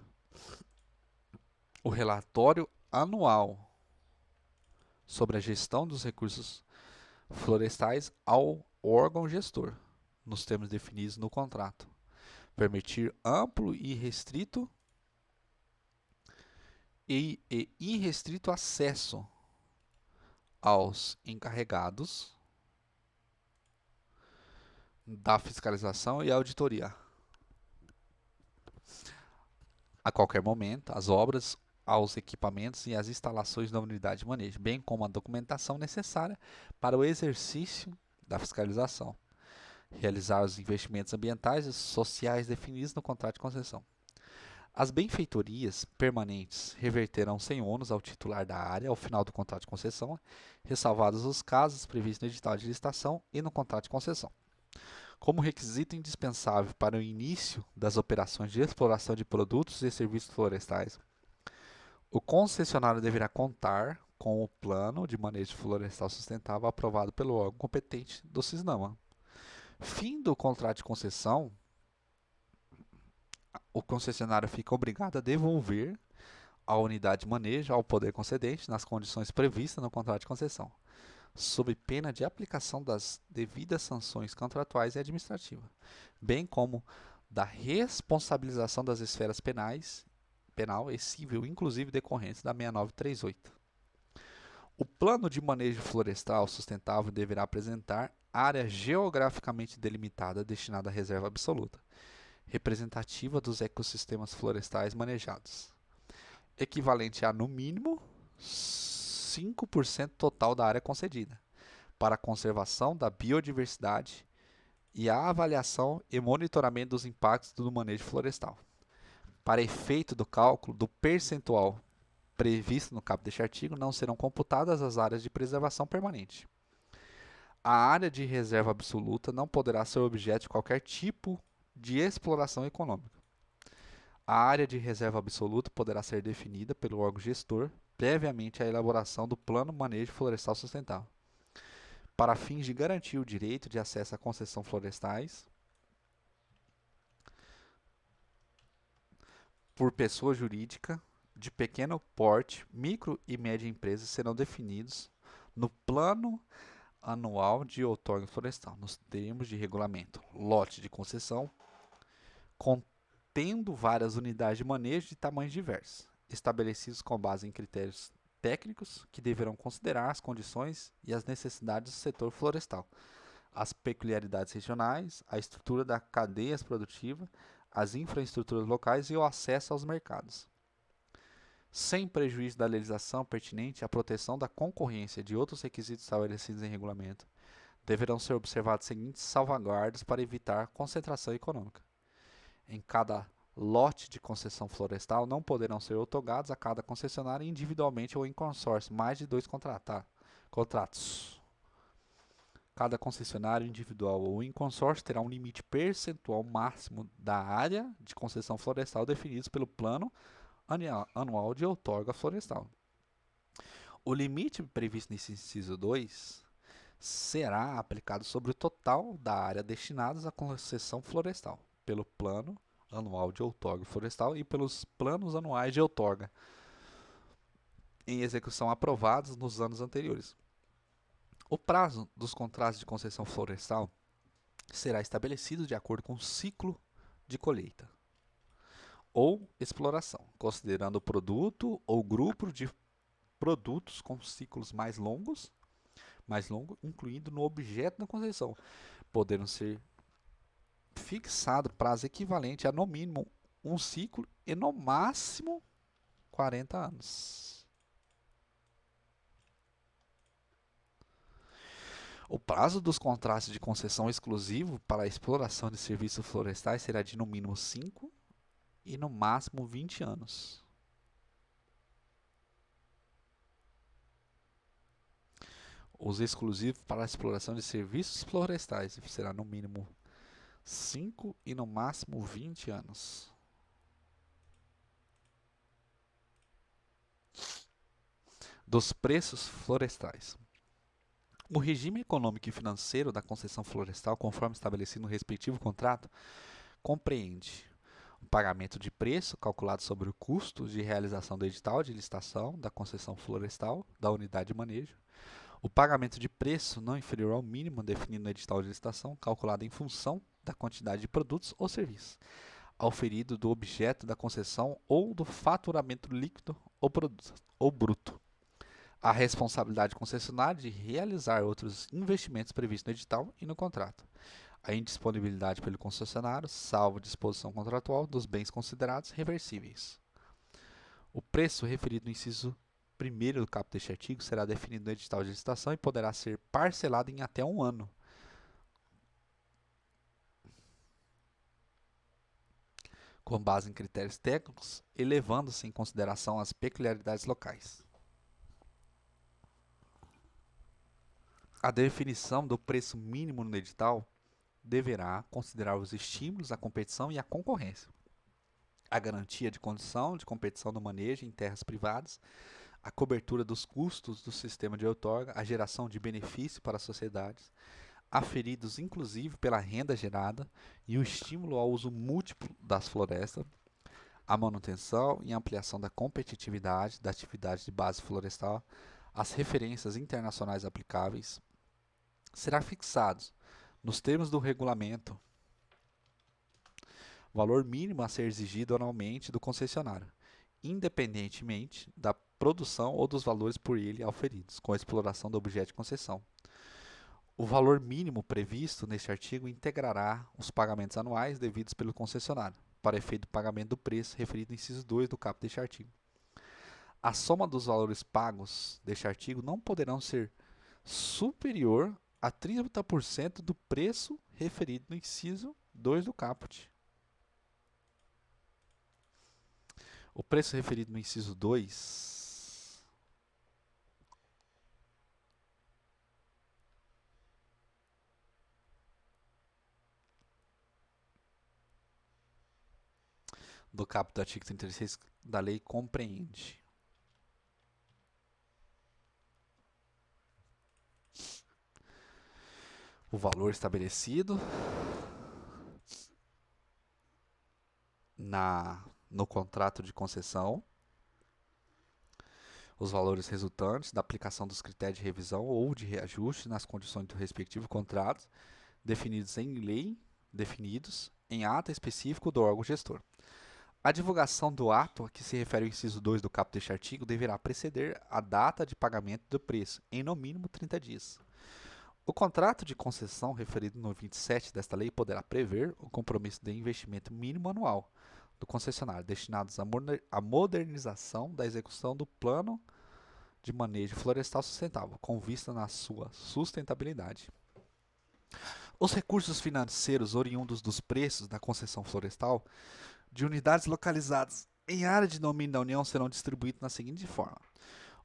A: o relatório anual sobre a gestão dos recursos florestais ao órgão gestor, nos termos definidos no contrato. Permitir amplo e irrestrito acesso aos encarregados da fiscalização e auditoria. A qualquer momento, as obras, aos equipamentos e às instalações da unidade de manejo, bem como a documentação necessária para o exercício da fiscalização. Realizar os investimentos ambientais e sociais definidos no contrato de concessão. As benfeitorias permanentes reverterão sem ônus ao titular da área ao final do contrato de concessão, ressalvados os casos previstos no edital de licitação e no contrato de concessão. Como requisito indispensável para o início das operações de exploração de produtos e serviços florestais, o concessionário deverá contar com o plano de manejo florestal sustentável aprovado pelo órgão competente do CISNAMA. Fim do contrato de concessão, o concessionário fica obrigado a devolver a unidade de manejo ao poder concedente nas condições previstas no contrato de concessão, sob pena de aplicação das devidas sanções contratuais e administrativas, bem como da responsabilização das esferas penal e civil, inclusive decorrentes da 6938. O plano de manejo florestal sustentável deverá apresentar área geograficamente delimitada destinada à reserva absoluta, representativa dos ecossistemas florestais manejados, equivalente a, no mínimo, 5% total da área concedida, para a conservação da biodiversidade e a avaliação e monitoramento dos impactos do manejo florestal. Para efeito do cálculo do percentual previsto no caput deste artigo, não serão computadas as áreas de preservação permanente. A área de reserva absoluta não poderá ser objeto de qualquer tipo de exploração econômica. A área de reserva absoluta poderá ser definida pelo órgão gestor previamente à elaboração do Plano Manejo Florestal Sustentável, para fins de garantir o direito de acesso à concessão florestais por pessoa jurídica de pequeno porte, micro e média empresas serão definidos no Plano Anual de Outorga Florestal, nos termos de regulamento. Lote de concessão contendo várias unidades de manejo de tamanhos diversos, estabelecidos com base em critérios técnicos que deverão considerar as condições e as necessidades do setor florestal, as peculiaridades regionais, a estrutura da cadeia produtiva, as infraestruturas locais e o acesso aos mercados. Sem prejuízo da legislação pertinente à proteção da concorrência e de outros requisitos estabelecidos em regulamento, deverão ser observadas as seguintes salvaguardas para evitar concentração econômica. Em cada lote de concessão florestal, não poderão ser outorgados a cada concessionário individualmente ou em consórcio mais de 2 contratos. Cada concessionário individual ou em consórcio terá um limite percentual máximo da área de concessão florestal definidos pelo Plano Anual de Outorga Florestal. O limite previsto nesse inciso 2 será aplicado sobre o total da área destinada à concessão florestal, pelo Plano Anual de Outorga Florestal e pelos planos anuais de outorga em execução aprovados nos anos anteriores. O prazo dos contratos de concessão florestal será estabelecido de acordo com o ciclo de colheita ou exploração, considerando o produto ou grupo de produtos com ciclos mais longo, incluindo no objeto da concessão, podendo ser fixado prazo equivalente a no mínimo um ciclo e no máximo 40 anos. O prazo dos contratos de concessão exclusivo para a exploração de serviços florestais será de no mínimo 5 e no máximo 20 anos. Os exclusivos para a exploração de serviços florestais será no mínimo 5 e no máximo 20 anos. Dos preços florestais. O regime econômico e financeiro da concessão florestal, conforme estabelecido no respectivo contrato, compreende o pagamento de preço calculado sobre o custo de realização do edital de licitação da concessão florestal da unidade de manejo, o pagamento de preço não inferior ao mínimo definido no edital de licitação, calculado em função da quantidade de produtos ou serviços, auferido do objeto da concessão ou do faturamento líquido ou bruto, a responsabilidade concessionária de realizar outros investimentos previstos no edital e no contrato. A indisponibilidade pelo concessionário, salvo disposição contratual, dos bens considerados reversíveis. O preço referido no inciso 1º do caput deste artigo será definido no edital de licitação e poderá ser parcelado em até 1 ano, com base em critérios técnicos e levando-se em consideração as peculiaridades locais. A definição do preço mínimo no edital deverá considerar os estímulos à competição e à concorrência, a garantia de condição de competição no manejo em terras privadas, a cobertura dos custos do sistema de outorga, a geração de benefício para as sociedades, aferidos inclusive pela renda gerada e o estímulo ao uso múltiplo das florestas, a manutenção e ampliação da competitividade da atividade de base florestal, as referências internacionais aplicáveis, será fixados, nos termos do regulamento, o valor mínimo a ser exigido anualmente do concessionário, independentemente da produção ou dos valores por ele auferidos, com a exploração do objeto de concessão. O valor mínimo previsto neste artigo integrará os pagamentos anuais devidos pelo concessionário, para efeito do pagamento do preço referido no inciso 2 do caput deste artigo. A soma dos valores pagos deste artigo não poderão ser superior a 30% do preço referido no inciso 2 do caput. O preço referido no inciso 2 do caput do artigo 36 da lei compreende o valor estabelecido no contrato de concessão, os valores resultantes da aplicação dos critérios de revisão ou de reajuste nas condições do respectivo contrato, definidos em ato específico do órgão gestor. A divulgação do ato a que se refere o inciso 2 do caput deste artigo deverá preceder a data de pagamento do preço, em no mínimo 30 dias. O contrato de concessão referido no 27 desta lei poderá prever o compromisso de investimento mínimo anual do concessionário destinados à modernização da execução do plano de manejo florestal sustentável, com vista na sua sustentabilidade. Os recursos financeiros oriundos dos preços da concessão florestal de unidades localizadas em área de domínio da União serão distribuídos na seguinte forma.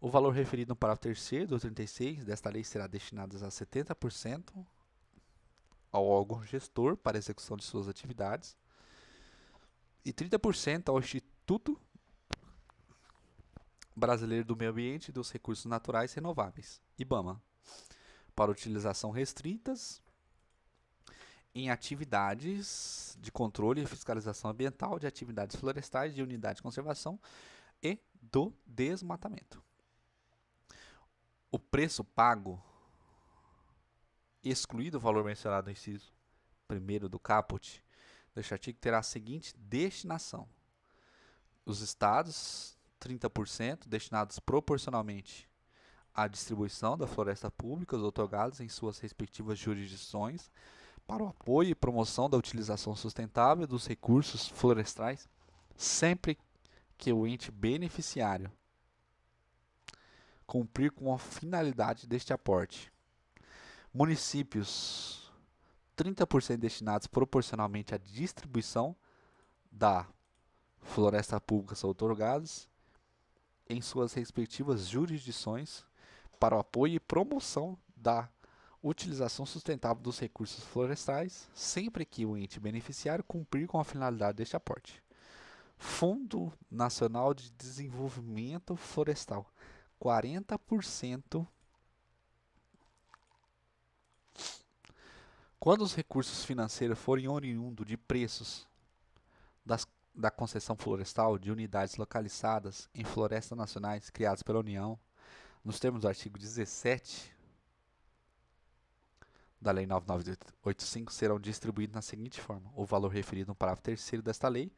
A: O valor referido no parágrafo 3º do 36 desta lei será destinado a 70% ao órgão gestor para execução de suas atividades e 30% ao Instituto Brasileiro do Meio Ambiente e dos Recursos Naturais Renováveis, IBAMA, para utilização restritas em atividades de controle e fiscalização ambiental de atividades florestais, de unidade de conservação e do desmatamento. O preço pago, excluído o valor mencionado no inciso 1º do caput deste artigo, terá a seguinte destinação: os estados, 30%, destinados proporcionalmente à distribuição da floresta pública, os outorgados em suas respectivas jurisdições, para o apoio e promoção da utilização sustentável dos recursos florestais, sempre que o ente beneficiário cumprir com a finalidade deste aporte. Municípios, 30% destinados proporcionalmente à distribuição da floresta pública outorgados em suas respectivas jurisdições para o apoio e promoção da utilização sustentável dos recursos florestais, sempre que o ente beneficiário cumprir com a finalidade deste aporte. Fundo Nacional de Desenvolvimento Florestal, 40%. Quando os recursos financeiros forem oriundos de preços da concessão florestal de unidades localizadas em florestas nacionais criadas pela União, nos termos do artigo 17 da Lei 9985, serão distribuídos na seguinte forma: o valor referido no parágrafo 3º desta lei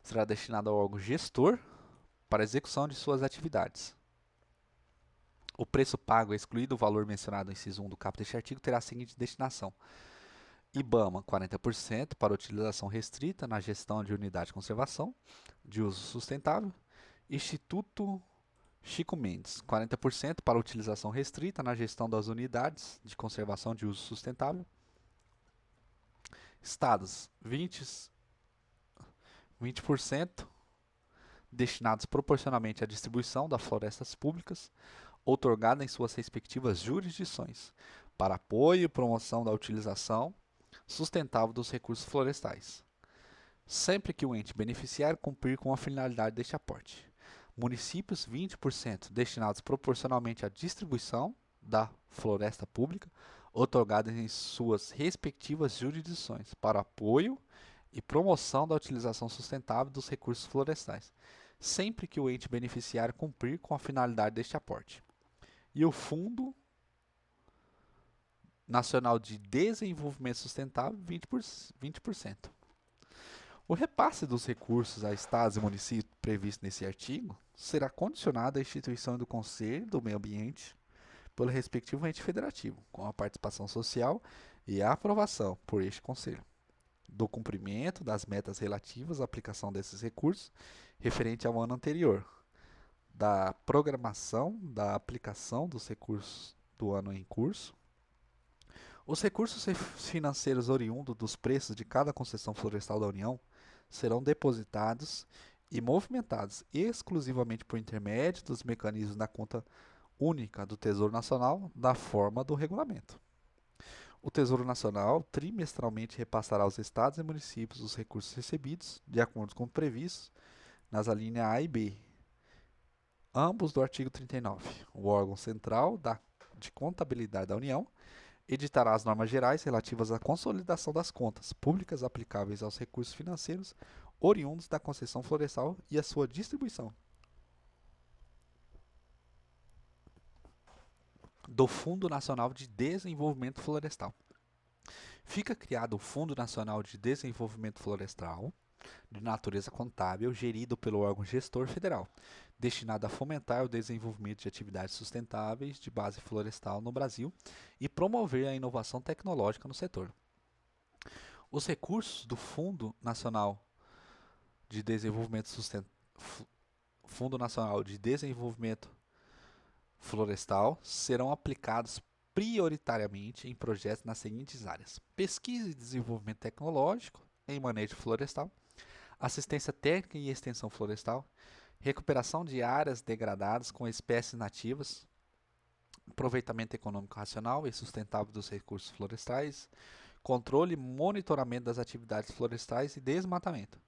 A: será destinado ao órgão gestor para a execução de suas atividades. O preço pago, excluído o valor mencionado no inciso 1 do caput deste artigo, terá a seguinte destinação: IBAMA, 40% para utilização restrita na gestão de unidade de conservação de uso sustentável. Instituto Chico Mendes, 40% para utilização restrita na gestão das unidades de conservação de uso sustentável. Estados, 20% destinados proporcionalmente à distribuição das florestas públicas, outorgada em suas respectivas jurisdições, para apoio e promoção da utilização sustentável dos recursos florestais, sempre que o ente beneficiário cumprir com a finalidade deste aporte. Municípios, 20% destinados proporcionalmente à distribuição da floresta pública, outorgada em suas respectivas jurisdições, para apoio e promoção da utilização sustentável dos recursos florestais, sempre que o ente beneficiário cumprir com a finalidade deste aporte. E o Fundo Nacional de Desenvolvimento Sustentável, 20%. O repasse dos recursos a estados e municípios previsto nesse artigo será condicionado à instituição do Conselho do Meio Ambiente pelo respectivo ente federativo, com a participação social e a aprovação por este Conselho do cumprimento das metas relativas à aplicação desses recursos referente ao ano anterior, da programação da aplicação dos recursos do ano em curso. Os recursos financeiros oriundos dos preços de cada concessão florestal da União serão depositados e movimentados exclusivamente por intermédio dos mecanismos da conta única do Tesouro Nacional, da forma do regulamento. O Tesouro Nacional trimestralmente repassará aos estados e municípios os recursos recebidos, de acordo com o previsto nas alíneas A e B, ambos do artigo 39. O órgão central de contabilidade da União editará as normas gerais relativas à consolidação das contas públicas aplicáveis aos recursos financeiros oriundos da concessão florestal e a sua distribuição. Do Fundo Nacional de Desenvolvimento Florestal. Fica criado o Fundo Nacional de Desenvolvimento Florestal, de natureza contábil, gerido pelo órgão gestor federal, destinado a fomentar o desenvolvimento de atividades sustentáveis de base florestal no Brasil e promover a inovação tecnológica no setor. Os recursos do Fundo Nacional de Desenvolvimento Florestal serão aplicados prioritariamente em projetos nas seguintes áreas: pesquisa e desenvolvimento tecnológico em manejo florestal, assistência técnica e extensão florestal, recuperação de áreas degradadas com espécies nativas, aproveitamento econômico racional e sustentável dos recursos florestais, controle e monitoramento das atividades florestais e desmatamento,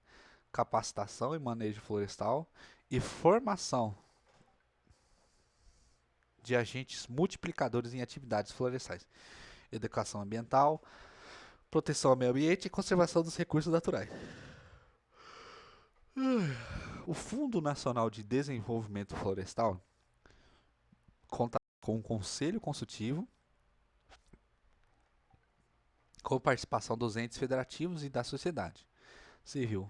A: capacitação e manejo florestal e formação de agentes multiplicadores em atividades florestais, educação ambiental, proteção ao meio ambiente e conservação dos recursos naturais. O Fundo Nacional de Desenvolvimento Florestal conta com um conselho consultivo, com participação dos entes federativos e da sociedade civil,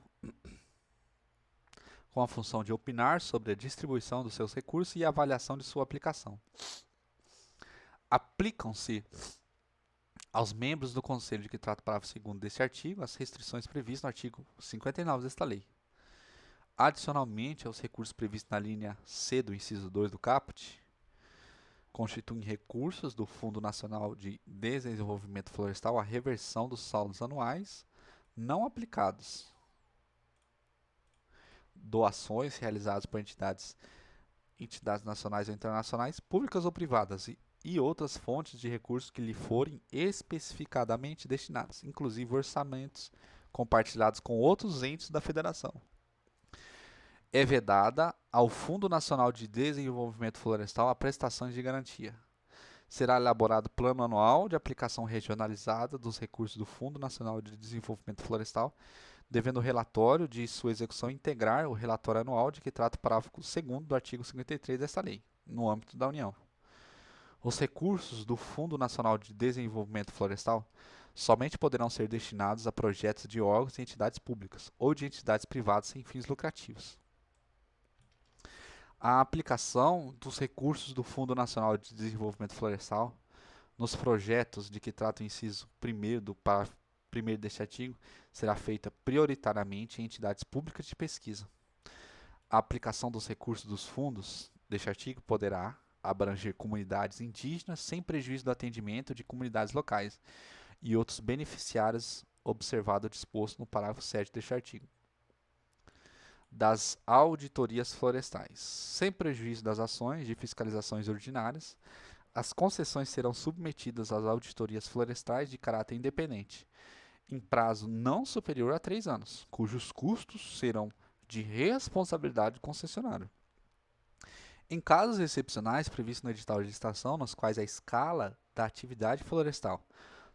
A: com a função de opinar sobre a distribuição dos seus recursos e a avaliação de sua aplicação. Aplicam-se aos membros do Conselho de que trata o parágrafo 2º deste artigo as restrições previstas no artigo 59 desta lei. Adicionalmente aos recursos previstos na linha C do inciso 2 do caput, constituem recursos do Fundo Nacional de Desenvolvimento Florestal a reversão dos saldos anuais não aplicados, doações realizadas por entidades nacionais ou internacionais, públicas ou privadas, e outras fontes de recursos que lhe forem especificadamente destinados, inclusive orçamentos compartilhados com outros entes da federação. É vedada ao Fundo Nacional de Desenvolvimento Florestal a prestações de garantia. Será elaborado plano anual de aplicação regionalizada dos recursos do Fundo Nacional de Desenvolvimento Florestal, devendo o relatório de sua execução integrar o relatório anual de que trata o parágrafo 2º do artigo 53 desta lei, no âmbito da União. Os recursos do Fundo Nacional de Desenvolvimento Florestal somente poderão ser destinados a projetos de órgãos e entidades públicas ou de entidades privadas sem fins lucrativos. A aplicação dos recursos do Fundo Nacional de Desenvolvimento Florestal nos projetos de que trata o inciso 1º do parágrafo 1º deste artigo será feita prioritariamente em entidades públicas de pesquisa. A aplicação dos recursos dos fundos deste artigo poderá abranger comunidades indígenas sem prejuízo do atendimento de comunidades locais e outros beneficiários, observado o disposto no parágrafo 7 deste artigo. Das auditorias florestais. Sem prejuízo das ações de fiscalizações ordinárias, as concessões serão submetidas às auditorias florestais de caráter independente, em prazo não superior a 3 anos, cujos custos serão de responsabilidade do concessionário. Em casos excepcionais previstos no edital de licitação, nos quais a escala da atividade florestal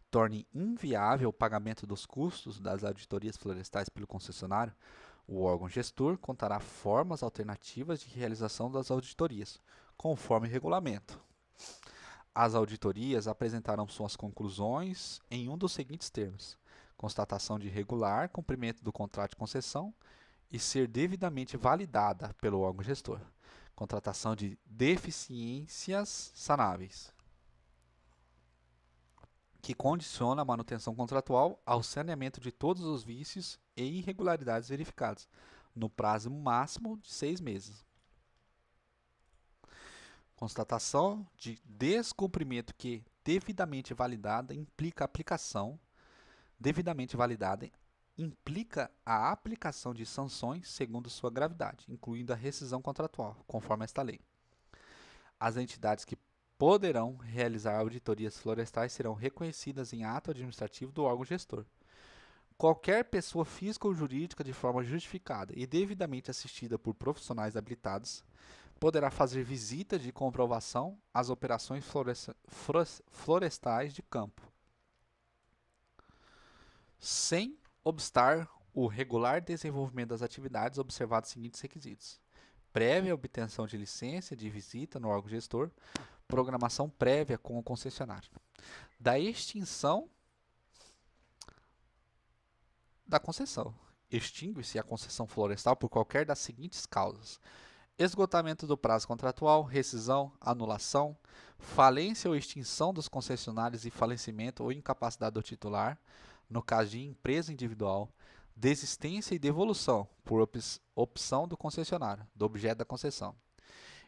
A: torne inviável o pagamento dos custos das auditorias florestais pelo concessionário, o órgão gestor contará formas alternativas de realização das auditorias, conforme regulamento. As auditorias apresentarão suas conclusões em um dos seguintes termos: constatação de regular cumprimento do contrato de concessão e ser devidamente validada pelo órgão gestor. Contratação de deficiências sanáveis, que condiciona a manutenção contratual ao saneamento de todos os vícios e irregularidades verificados, no prazo máximo de 6 meses. Constatação de descumprimento que, devidamente validada, implica aplicação. Devidamente validada implica a aplicação de sanções segundo sua gravidade, incluindo a rescisão contratual, conforme esta lei. As entidades que poderão realizar auditorias florestais serão reconhecidas em ato administrativo do órgão gestor. Qualquer pessoa física ou jurídica de forma justificada e devidamente assistida por profissionais habilitados poderá fazer visita de comprovação às operações florestais de campo, sem obstar o regular desenvolvimento das atividades, observados os seguintes requisitos: prévia obtenção de licença de visita no órgão gestor, programação prévia com o concessionário. Da extinção da concessão. Extingue-se a concessão florestal por qualquer das seguintes causas: esgotamento do prazo contratual, rescisão, anulação, falência ou extinção dos concessionários e falecimento ou incapacidade do titular, no caso de empresa individual, desistência e devolução, por opção do concessionário, do objeto da concessão.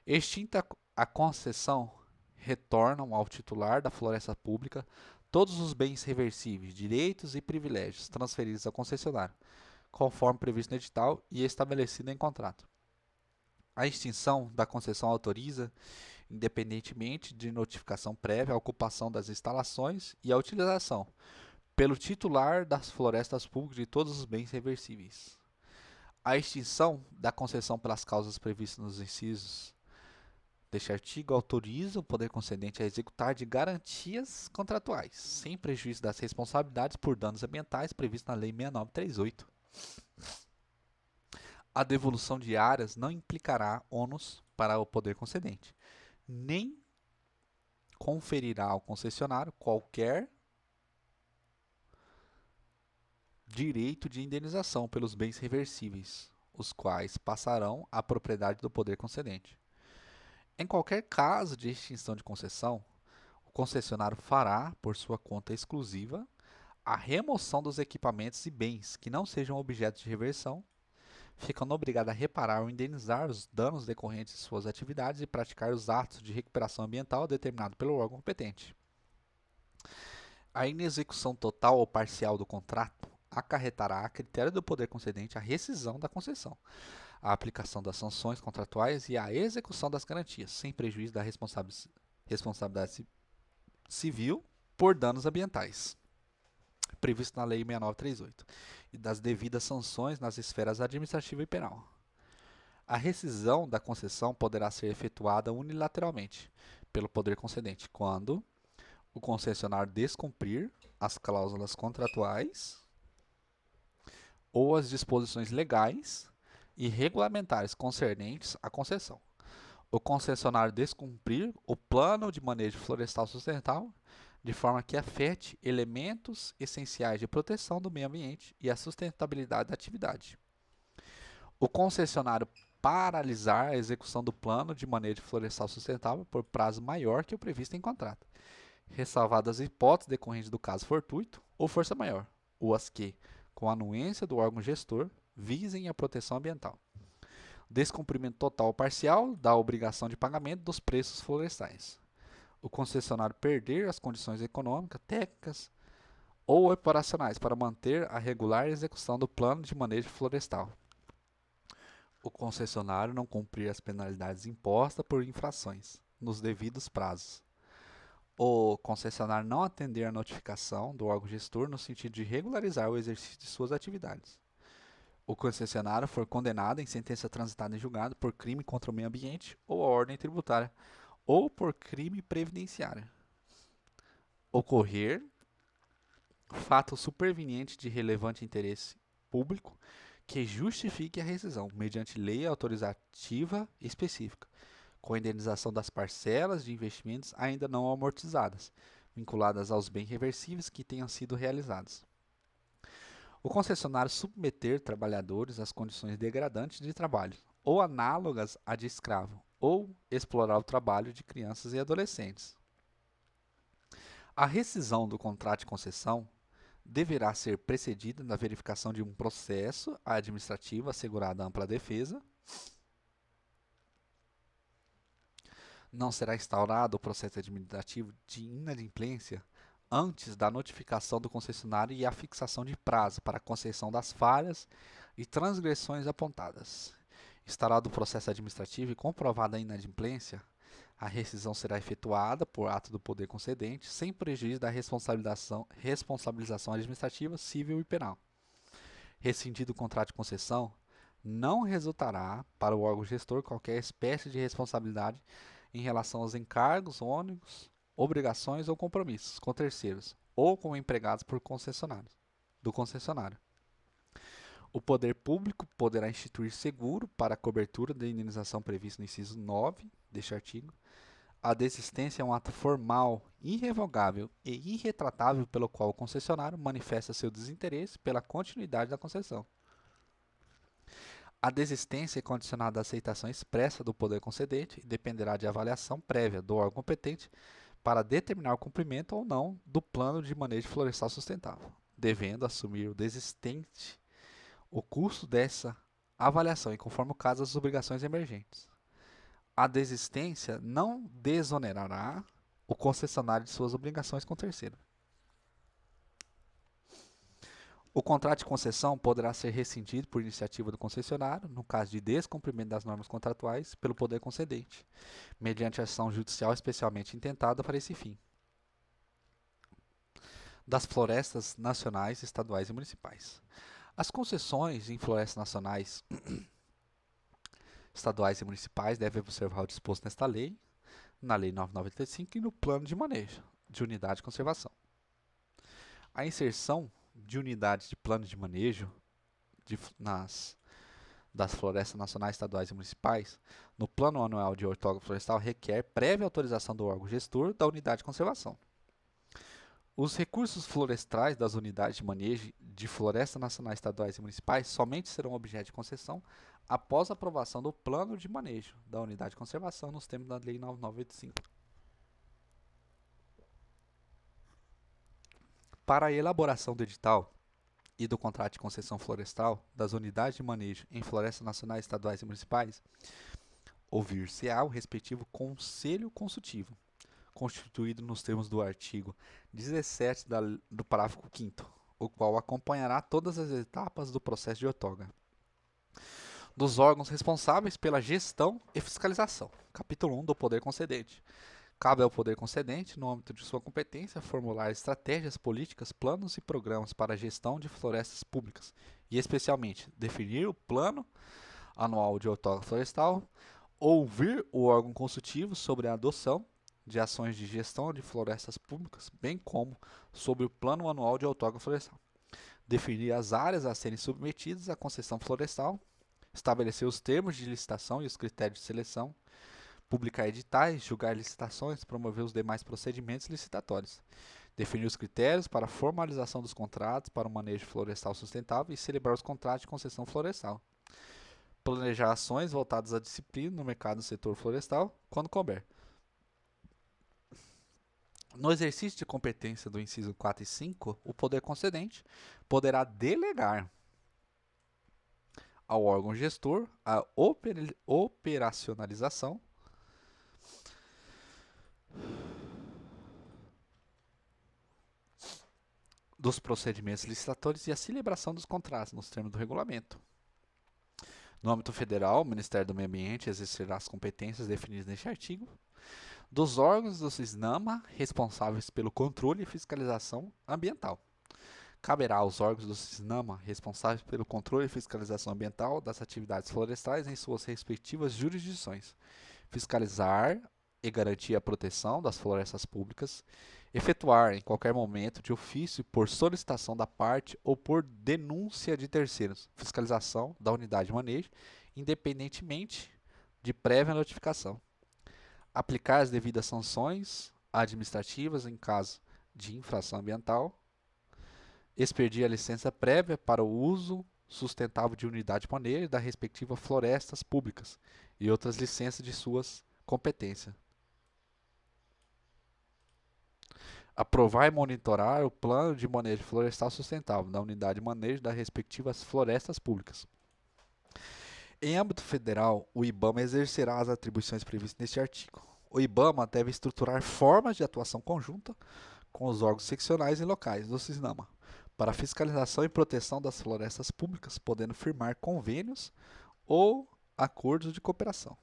A: Extinta a concessão, retornam ao titular da floresta pública todos os bens reversíveis, direitos e privilégios transferidos ao concessionário, conforme previsto no edital e estabelecido em contrato. A extinção da concessão autoriza, independentemente de notificação prévia, a ocupação das instalações e a utilização, pelo titular das florestas públicas, de todos os bens reversíveis. A extinção da concessão pelas causas previstas nos incisos deste artigo autoriza o poder concedente a executar de garantias contratuais, sem prejuízo das responsabilidades por danos ambientais previstas na Lei 6938. A devolução de áreas não implicará ônus para o poder concedente, nem conferirá ao concessionário qualquer direito de indenização pelos bens reversíveis, os quais passarão à propriedade do poder concedente. Em qualquer caso de extinção de concessão, o concessionário fará, por sua conta exclusiva, a remoção dos equipamentos e bens que não sejam objeto de reversão, ficando obrigado a reparar ou indenizar os danos decorrentes de suas atividades e praticar os atos de recuperação ambiental determinados pelo órgão competente. A inexecução total ou parcial do contrato acarretará, a critério do poder concedente, a rescisão da concessão, a aplicação das sanções contratuais e a execução das garantias, sem prejuízo da responsabilidade civil por danos ambientais, previsto na Lei 6938, e das devidas sanções nas esferas administrativa e penal. A rescisão da concessão poderá ser efetuada unilateralmente pelo poder concedente, quando o concessionário descumprir as cláusulas contratuais ou as disposições legais e regulamentares concernentes à concessão. O concessionário descumprir o plano de manejo florestal sustentável de forma que afete elementos essenciais de proteção do meio ambiente e a sustentabilidade da atividade. O concessionário paralisar a execução do plano de manejo florestal sustentável por prazo maior que o previsto em contrato, ressalvadas as hipóteses decorrentes do caso fortuito ou força maior, ou as que, com a anuência do órgão gestor, visem a proteção ambiental. Descumprimento total ou parcial da obrigação de pagamento dos preços florestais. O concessionário perder as condições econômicas, técnicas ou operacionais para manter a regular execução do plano de manejo florestal. O concessionário não cumprir as penalidades impostas por infrações, nos devidos prazos. O concessionário não atender a notificação do órgão gestor no sentido de regularizar o exercício de suas atividades. O concessionário for condenado em sentença transitada em julgado por crime contra o meio ambiente ou a ordem tributária, ou por crime previdenciário. Ocorrer fato superveniente de relevante interesse público que justifique a rescisão, mediante lei autorizativa específica, com indenização das parcelas de investimentos ainda não amortizadas, vinculadas aos bens reversíveis que tenham sido realizados. O concessionário submeter trabalhadores às condições degradantes de trabalho, ou análogas à de escravo, ou explorar o trabalho de crianças e adolescentes. A rescisão do contrato de concessão deverá ser precedida da verificação de um processo administrativo assegurada ampla defesa. Não será instaurado o processo administrativo de inadimplência antes da notificação do concessionário e a fixação de prazo para a concessão das falhas e transgressões apontadas. Instaurado o processo administrativo e comprovada a inadimplência, a rescisão será efetuada por ato do poder concedente, sem prejuízo da responsabilização administrativa, civil e penal. Rescindido o contrato de concessão, não resultará para o órgão gestor qualquer espécie de responsabilidade em relação aos encargos, ônus, obrigações ou compromissos com terceiros ou com empregados do concessionário. O poder público poderá instituir seguro para a cobertura da indenização prevista no inciso 9 deste artigo. A desistência é um ato formal, irrevogável e irretratável pelo qual o concessionário manifesta seu desinteresse pela continuidade da concessão. A desistência é condicionada à aceitação expressa do poder concedente e dependerá de avaliação prévia do órgão competente para determinar o cumprimento ou não do plano de manejo florestal sustentável, devendo assumir o desistente o custo dessa avaliação e, conforme o caso, as obrigações emergentes. A desistência não desonerará o concessionário de suas obrigações com o terceiro. O contrato de concessão poderá ser rescindido por iniciativa do concessionário, no caso de descumprimento das normas contratuais, pelo poder concedente, mediante ação judicial especialmente intentada para esse fim. Das florestas nacionais, estaduais e municipais. As concessões em florestas nacionais, estaduais e municipais devem observar o disposto nesta lei, na Lei 9.985 e no Plano de Manejo de Unidade de Conservação. A inserção de unidades de plano de manejo das florestas nacionais, estaduais e municipais no Plano Anual de Ortógrafo Florestal requer prévia autorização do órgão gestor da unidade de conservação. Os recursos florestais das unidades de manejo de florestas nacionais, estaduais e municipais somente serão objeto de concessão após a aprovação do plano de manejo da unidade de conservação nos termos da Lei 9.985. Para a elaboração do edital e do contrato de concessão florestal das unidades de manejo em florestas nacionais, estaduais e municipais, ouvir-se-á o respectivo Conselho Consultivo, constituído nos termos do artigo 17 do parágrafo 5º, o qual acompanhará todas as etapas do processo de outorga. Dos órgãos responsáveis pela gestão e fiscalização. Capítulo 1 do Poder Concedente. Cabe ao Poder Concedente, no âmbito de sua competência, formular estratégias, políticas, planos e programas para a gestão de florestas públicas e, especialmente, definir o Plano Anual de Outorga Florestal, ouvir o órgão consultivo sobre a adoção de ações de gestão de florestas públicas, bem como sobre o Plano Anual de Outorga Florestal, definir as áreas a serem submetidas à concessão florestal, estabelecer os termos de licitação e os critérios de seleção, publicar editais, julgar licitações, promover os demais procedimentos licitatórios, definir os critérios para a formalização dos contratos para o manejo florestal sustentável e celebrar os contratos de concessão florestal, Planejar ações voltadas à disciplina no mercado do setor florestal, quando couber. No exercício de competência do inciso 4 e 5, o poder concedente poderá delegar ao órgão gestor a operacionalização dos procedimentos licitatórios e a celebração dos contratos nos termos do regulamento. No âmbito federal, o Ministério do Meio Ambiente exercerá as competências definidas neste artigo dos órgãos do SISNAMA responsáveis pelo controle e fiscalização ambiental. Caberá aos órgãos do SISNAMA responsáveis pelo controle e fiscalização ambiental das atividades florestais em suas respectivas jurisdições, fiscalizar e garantir a proteção das florestas públicas, efetuar em qualquer momento, de ofício, por solicitação da parte ou por denúncia de terceiros, fiscalização da unidade de manejo, independentemente de prévia notificação. Aplicar as devidas sanções administrativas em caso de infração ambiental. Expedir a licença prévia para o uso sustentável de unidade de manejo da respectiva florestas públicas e outras licenças de suas competências. Aprovar e monitorar o plano de manejo florestal sustentável da unidade de manejo das respectivas florestas públicas. Em âmbito federal, o IBAMA exercerá as atribuições previstas neste artigo. O IBAMA deve estruturar formas de atuação conjunta com os órgãos seccionais e locais do SISNAMA para a fiscalização e proteção das florestas públicas, podendo firmar convênios ou acordos de cooperação.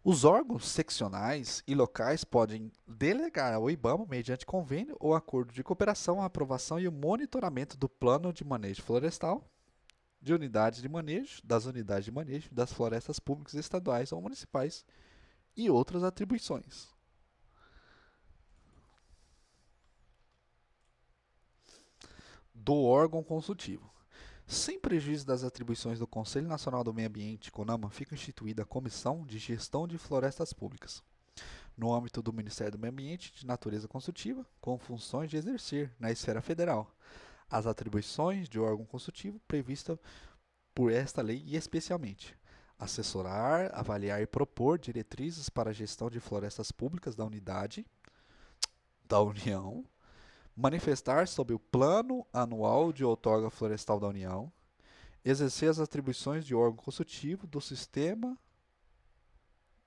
A: Os órgãos seccionais e locais podem delegar ao IBAMA, mediante convênio ou acordo de cooperação, a aprovação e o monitoramento do plano de manejo florestal, de unidades de manejo, das unidades de manejo das florestas públicas estaduais ou municipais e outras atribuições. Do órgão consultivo. Sem prejuízo das atribuições do Conselho Nacional do Meio Ambiente, CONAMA, fica instituída a Comissão de Gestão de Florestas Públicas, no âmbito do Ministério do Meio Ambiente, de natureza consultiva, com funções de exercer, na esfera federal, as atribuições de órgão consultivo previstas por esta lei e, especialmente, assessorar, avaliar e propor diretrizes para a gestão de florestas públicas da unidade, da União, manifestar sobre o Plano Anual de Outorga Florestal da União, exercer as atribuições de órgão consultivo do sistema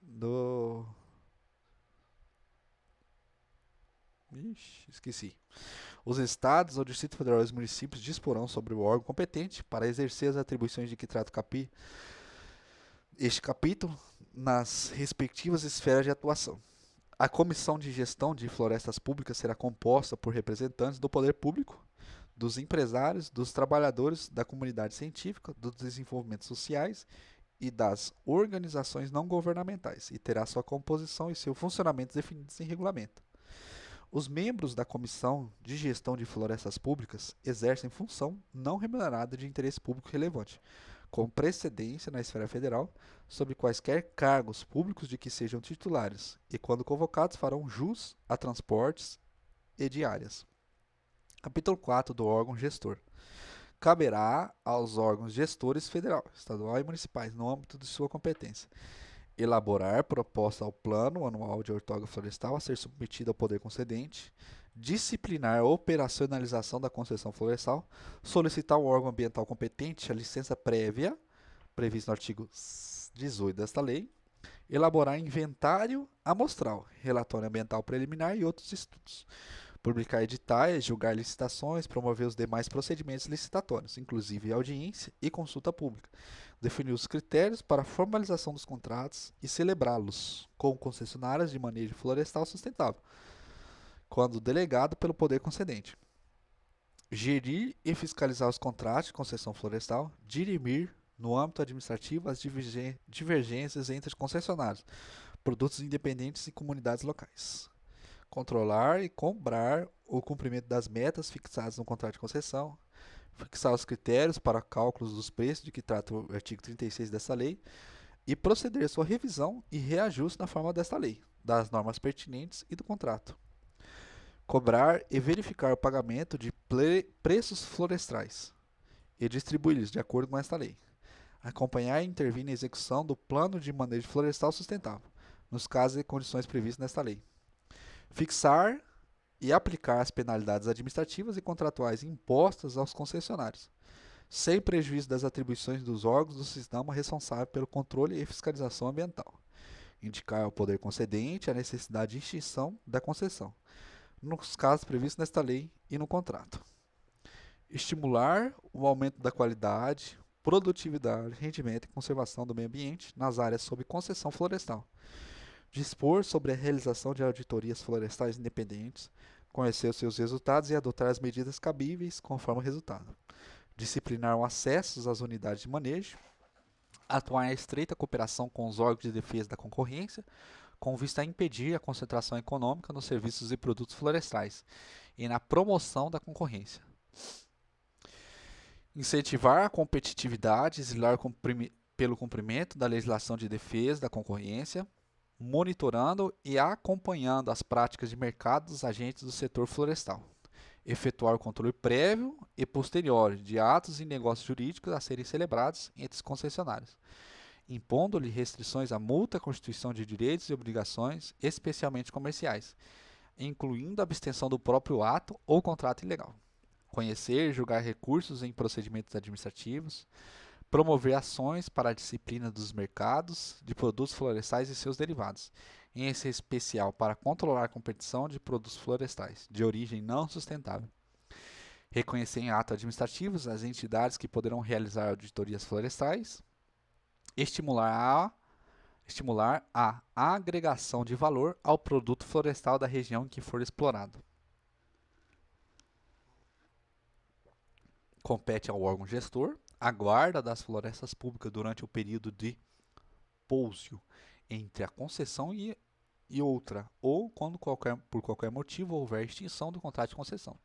A: do... esqueci. Os estados, o Distrito Federal e os municípios disporão sobre o órgão competente para exercer as atribuições de que trata este capítulo nas respectivas esferas de atuação. A Comissão de Gestão de Florestas Públicas será composta por representantes do poder público, dos empresários, dos trabalhadores, da comunidade científica, dos desenvolvimentos sociais e das organizações não governamentais, e terá sua composição e seu funcionamento definidos em regulamento. Os membros da Comissão de Gestão de Florestas Públicas exercem função não remunerada de interesse público relevante, com precedência na esfera federal, sobre quaisquer cargos públicos de que sejam titulares, e quando convocados farão jus a transportes e diárias. Capítulo 4 do órgão gestor. Caberá aos órgãos gestores federal, estadual e municipais, no âmbito de sua competência, elaborar proposta ao plano anual de outorga florestal a ser submetido ao poder concedente, disciplinar a operacionalização da concessão florestal, solicitar ao órgão ambiental competente a licença prévia, prevista no artigo 18 desta lei, elaborar inventário amostral, relatório ambiental preliminar e outros estudos, publicar editais, julgar licitações, promover os demais procedimentos licitatórios, inclusive audiência e consulta pública, definir os critérios para a formalização dos contratos e celebrá-los com concessionárias de manejo florestal sustentável, quando delegado pelo poder concedente. Gerir e fiscalizar os contratos de concessão florestal, dirimir, no âmbito administrativo, as divergências entre concessionários, produtos independentes e comunidades locais. Controlar e cobrar o cumprimento das metas fixadas no contrato de concessão, fixar os critérios para cálculos dos preços de que trata o artigo 36 desta lei e proceder à sua revisão e reajuste na forma desta lei, das normas pertinentes e do contrato. Cobrar e verificar o pagamento de preços florestais e distribuí-los de acordo com esta lei. acompanhar e intervir na execução do plano de manejo florestal sustentável, nos casos e condições previstos nesta lei. Fixar e aplicar as penalidades administrativas e contratuais impostas aos concessionários, sem prejuízo das atribuições dos órgãos do sistema responsável pelo controle e fiscalização ambiental. Indicar ao poder concedente a necessidade de extinção da concessão, nos casos previstos nesta lei e no contrato. Estimular o aumento da qualidade, produtividade, rendimento e conservação do meio ambiente nas áreas sob concessão florestal. Dispor sobre a realização de auditorias florestais independentes, conhecer os seus resultados e adotar as medidas cabíveis conforme o resultado. Disciplinar o acesso às unidades de manejo, atuar em estreita cooperação com os órgãos de defesa da concorrência, com vista a impedir a concentração econômica nos serviços e produtos florestais e na promoção da concorrência. Incentivar a competitividade, zelar pelo cumprimento da legislação de defesa da concorrência, monitorando e acompanhando as práticas de mercado dos agentes do setor florestal. Efetuar o controle prévio e posterior de atos e negócios jurídicos a serem celebrados entre os concessionários, impondo-lhe restrições à multa, constituição de direitos e obrigações, especialmente comerciais, incluindo a abstenção do próprio ato ou contrato ilegal. Conhecer e julgar recursos em procedimentos administrativos, promover ações para a disciplina dos mercados de produtos florestais e seus derivados, em especial para controlar a competição de produtos florestais de origem não sustentável. Reconhecer em atos administrativos as entidades que poderão realizar auditorias florestais, estimular a agregação de valor ao produto florestal da região em que for explorado. Compete ao órgão gestor a guarda das florestas públicas durante o período de pôusio entre a concessão e outra, ou quando por qualquer motivo houver extinção do contrato de concessão.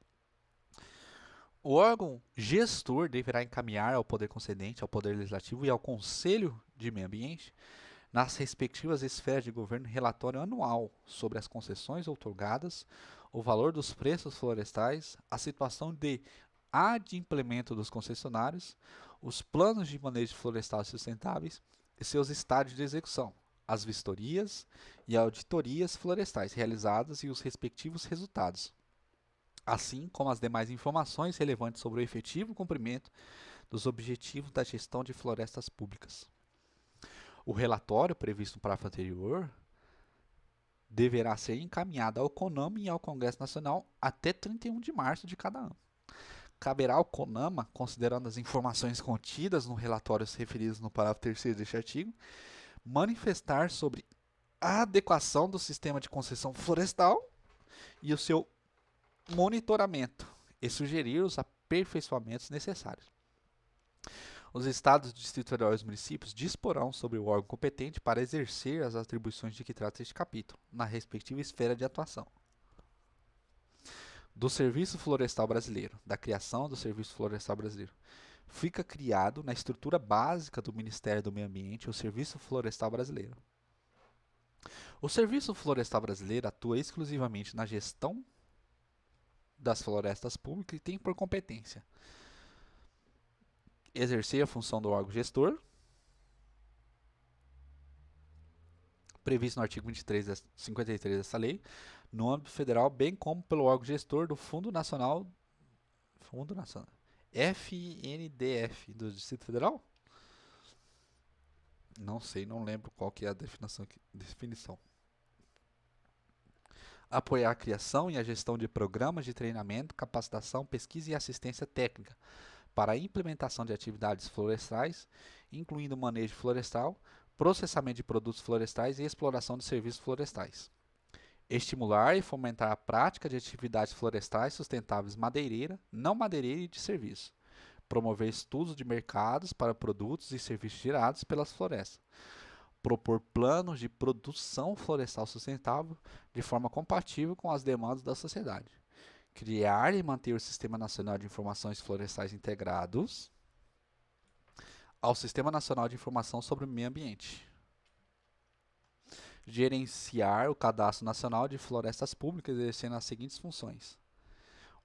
A: O órgão gestor deverá encaminhar ao poder concedente, ao poder legislativo e ao Conselho de Meio Ambiente, nas respectivas esferas de governo, relatório anual sobre as concessões outorgadas, o valor dos preços florestais, a situação de adimplemento dos concessionários, os planos de manejo florestal sustentáveis e seus estádios de execução, as vistorias e auditorias florestais realizadas e os respectivos resultados, assim como as demais informações relevantes sobre o efetivo cumprimento dos objetivos da gestão de florestas públicas. O relatório previsto no parágrafo anterior deverá ser encaminhado ao CONAMA e ao Congresso Nacional até 31 de março de cada ano. Caberá ao CONAMA, considerando as informações contidas no relatório referidos no parágrafo 3º deste artigo, manifestar sobre a adequação do sistema de concessão florestal e o seu monitoramento e sugerir os aperfeiçoamentos necessários. Os estados, distritos federais e os municípios disporão sobre o órgão competente para exercer as atribuições de que trata este capítulo, na respectiva esfera de atuação. Do Serviço Florestal Brasileiro, da criação do Serviço Florestal Brasileiro. Fica criado na estrutura básica do Ministério do Meio Ambiente o Serviço Florestal Brasileiro. O Serviço Florestal Brasileiro atua exclusivamente na gestão das florestas públicas e tem por competência exercer a função do órgão gestor, previsto no artigo 53 dessa lei, no âmbito federal, bem como pelo órgão gestor do Fundo Nacional FNDF do Distrito Federal? Não sei, não lembro qual que é a definição. Apoiar a criação e a gestão de programas de treinamento, capacitação, pesquisa e assistência técnica para a implementação de atividades florestais, incluindo manejo florestal, processamento de produtos florestais e exploração de serviços florestais. Estimular e fomentar a prática de atividades florestais sustentáveis madeireira, não madeireira e de serviço. Promover estudos de mercados para produtos e serviços gerados pelas florestas. Propor planos de produção florestal sustentável de forma compatível com as demandas da sociedade. Criar e manter o Sistema Nacional de Informações Florestais integrados ao Sistema Nacional de Informação sobre o Meio Ambiente. Gerenciar o Cadastro Nacional de Florestas Públicas, exercendo as seguintes funções: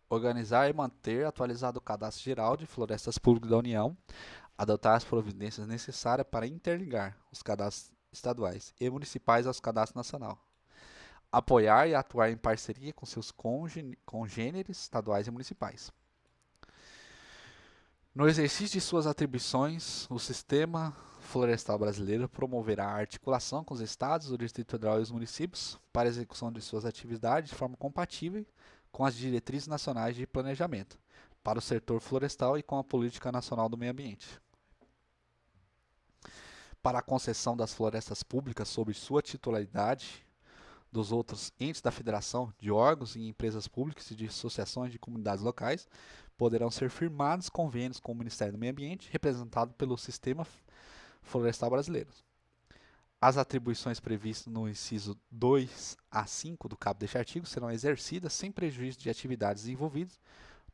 A: organizar e manter atualizado o Cadastro Geral de Florestas Públicas da União, adotar as providências necessárias para interligar os cadastros estaduais e municipais aos cadastros nacional, apoiar e atuar em parceria com seus congêneres estaduais e municipais. No exercício de suas atribuições, o Sistema Florestal Brasileiro promoverá a articulação com os estados, o Distrito Federal e os municípios para a execução de suas atividades de forma compatível com as diretrizes nacionais de planejamento para o setor florestal e com a Política Nacional do Meio Ambiente. Para a concessão das florestas públicas sob sua titularidade dos outros entes da federação, de órgãos e empresas públicas e de associações de comunidades locais, poderão ser firmados convênios com o Ministério do Meio Ambiente, representado pelo Sistema Florestal Brasileiro. As atribuições previstas no inciso 2 a 5 do cabo deste artigo serão exercidas sem prejuízo de atividades desenvolvidas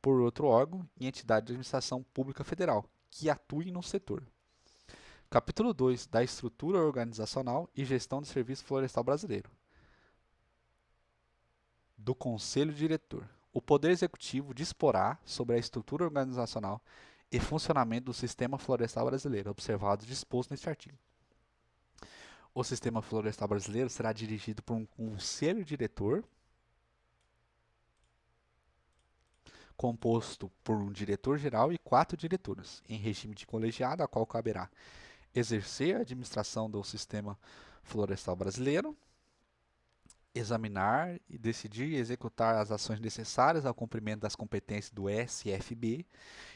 A: por outro órgão e entidade de administração pública federal que atue no setor. Capítulo 2 da estrutura organizacional e gestão do Serviço Florestal Brasileiro. Do Conselho Diretor. O Poder Executivo disporá sobre a estrutura organizacional e funcionamento do Sistema Florestal Brasileiro, observado o disposto neste artigo. O Sistema Florestal Brasileiro será dirigido por um Conselho Diretor, composto por um diretor-geral e 4 diretores, em regime de colegiado, a qual caberá exercer a administração do Sistema Florestal Brasileiro, examinar e decidir e executar as ações necessárias ao cumprimento das competências do SFB,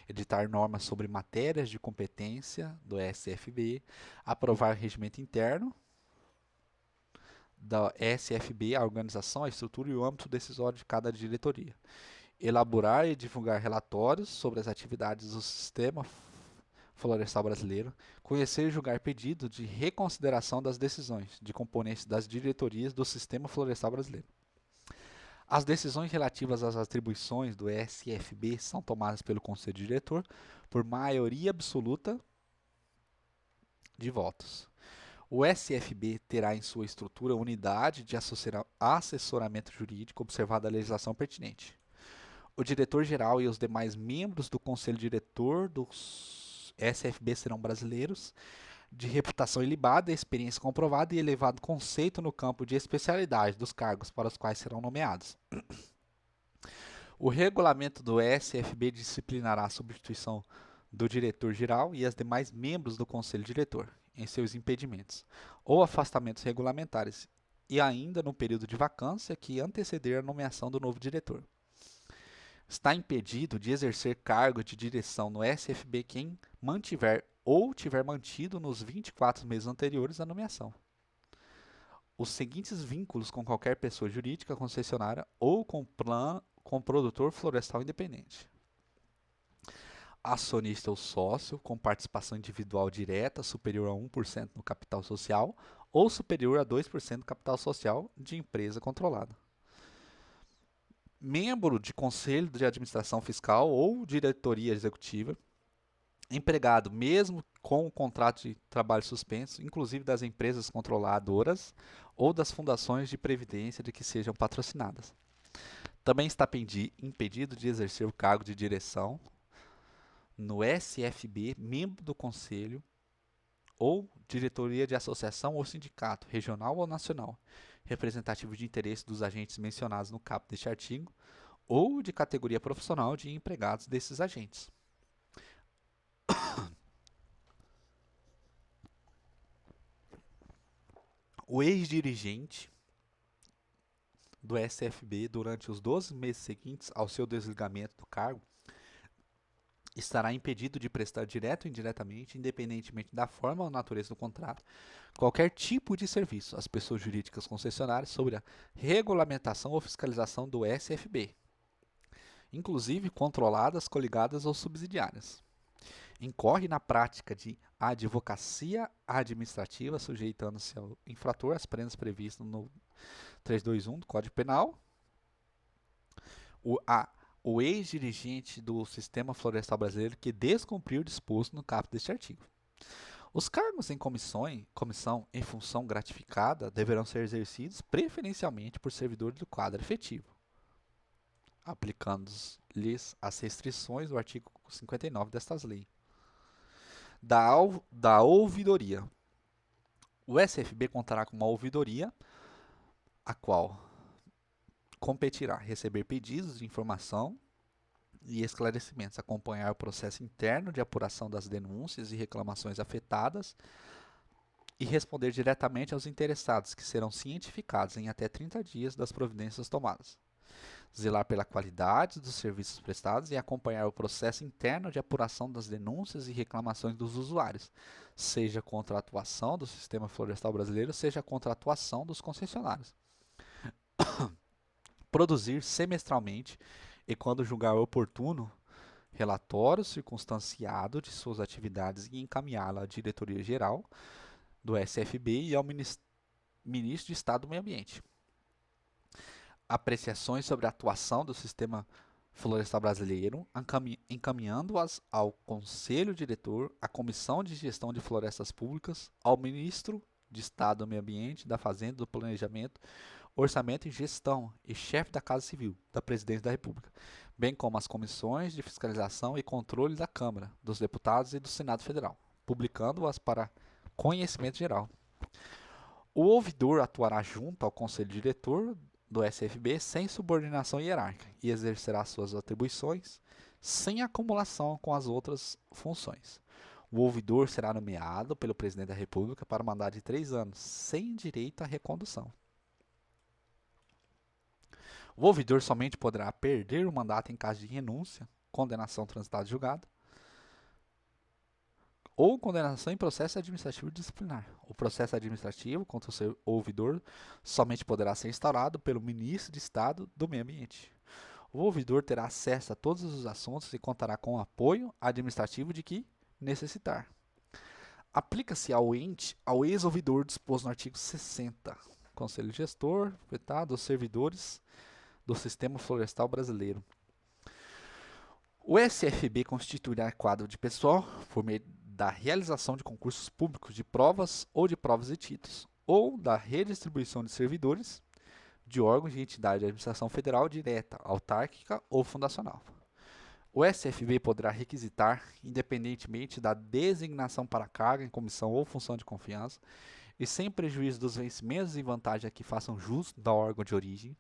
A: editar normas sobre matérias de competência do SFB, aprovar regimento interno da SFB, a organização, a estrutura e o âmbito decisório de cada diretoria, elaborar e divulgar relatórios sobre as atividades do Sistema Florestal Brasileiro, conhecer e julgar pedido de reconsideração das decisões de componentes das diretorias do Sistema Florestal Brasileiro. As decisões relativas às atribuições do SFB são tomadas pelo Conselho Diretor por maioria absoluta de votos. O SFB terá em sua estrutura unidade de assessoramento jurídico, observada a legislação pertinente. O diretor-geral e os demais membros do Conselho Diretor do SFB serão brasileiros, de reputação ilibada, experiência comprovada e elevado conceito no campo de especialidade dos cargos para os quais serão nomeados. O regulamento do SFB disciplinará a substituição do diretor-geral e as demais membros do Conselho Diretor em seus impedimentos ou afastamentos regulamentares e ainda no período de vacância que anteceder a nomeação do novo diretor. Está impedido de exercer cargo de direção no SFB quem mantiver ou tiver mantido nos 24 meses anteriores à nomeação os seguintes vínculos com qualquer pessoa jurídica, concessionária ou com produtor florestal independente: acionista ou sócio com participação individual direta superior a 1% no capital social ou superior a 2% do capital social de empresa controlada. Membro de conselho de administração fiscal ou diretoria executiva. Empregado, mesmo com o contrato de trabalho suspenso, inclusive das empresas controladoras ou das fundações de previdência de que sejam patrocinadas. Também está impedido de exercer o cargo de direção no SFB, membro do conselho ou diretoria de associação ou sindicato, regional ou nacional, representativo de interesse dos agentes mencionados no caput deste artigo, ou de categoria profissional de empregados desses agentes. O ex-dirigente do SFB, durante os 12 meses seguintes ao seu desligamento do cargo, estará impedido de prestar direto ou indiretamente, independentemente da forma ou natureza do contrato, qualquer tipo de serviço às pessoas jurídicas concessionárias sobre a regulamentação ou fiscalização do SFB, inclusive controladas, coligadas ou subsidiárias. Incorre na prática de advocacia administrativa, sujeitando-se ao infrator às penas previstas no 321 do Código Penal. O ex-dirigente do Sistema Florestal Brasileiro que descumpriu o disposto no caput deste artigo. Os cargos em comissão em função gratificada deverão ser exercidos preferencialmente por servidores do quadro efetivo, aplicando-lhes as restrições do artigo 59 destas leis. da ouvidoria. O SFB contará com uma ouvidoria, a qual competirá receber pedidos de informação e esclarecimentos, acompanhar o processo interno de apuração das denúncias e reclamações afetadas e responder diretamente aos interessados, que serão cientificados em até 30 dias das providências tomadas. Zelar pela qualidade dos serviços prestados e acompanhar o processo interno de apuração das denúncias e reclamações dos usuários, seja contra a atuação do Sistema Florestal Brasileiro, seja contra a atuação dos concessionários. Produzir semestralmente e, quando julgar oportuno, relatório circunstanciado de suas atividades e encaminhá-lo à Diretoria-Geral do SFB e ao Ministro de Estado do Meio Ambiente. Apreciações sobre a atuação do Sistema Florestal Brasileiro, encaminhando-as ao Conselho Diretor, à Comissão de Gestão de Florestas Públicas, ao Ministro de Estado do Meio Ambiente, da Fazenda, do Planejamento, Orçamento e Gestão e chefe da Casa Civil, da Presidência da República, bem como as comissões de fiscalização e controle da Câmara, dos Deputados e do Senado Federal, publicando-as para conhecimento geral. O ouvidor atuará junto ao Conselho Diretor do SFB sem subordinação hierárquica e exercerá suas atribuições sem acumulação com as outras funções. O ouvidor será nomeado pelo Presidente da República para mandato de 3 anos, sem direito à recondução. O ouvidor somente poderá perder o mandato em caso de renúncia, condenação transitada em julgado, ou condenação em processo administrativo disciplinar. O processo administrativo contra o seu ouvidor somente poderá ser instaurado pelo Ministro de Estado do Meio Ambiente. O ouvidor terá acesso a todos os assuntos e contará com o apoio administrativo de que necessitar. Aplica-se ao ex-ouvidor disposto no artigo 60. Conselho Gestor, dos servidores do Sistema Florestal Brasileiro. O SFB constituirá quadro de pessoal por meio da realização de concursos públicos de provas e títulos, ou da redistribuição de servidores de órgãos de entidade de administração federal direta, autárquica ou fundacional. O SFB poderá requisitar, independentemente da designação para carga em comissão ou função de confiança, e sem prejuízo dos vencimentos e vantagens a que façam jus da órgão de origem,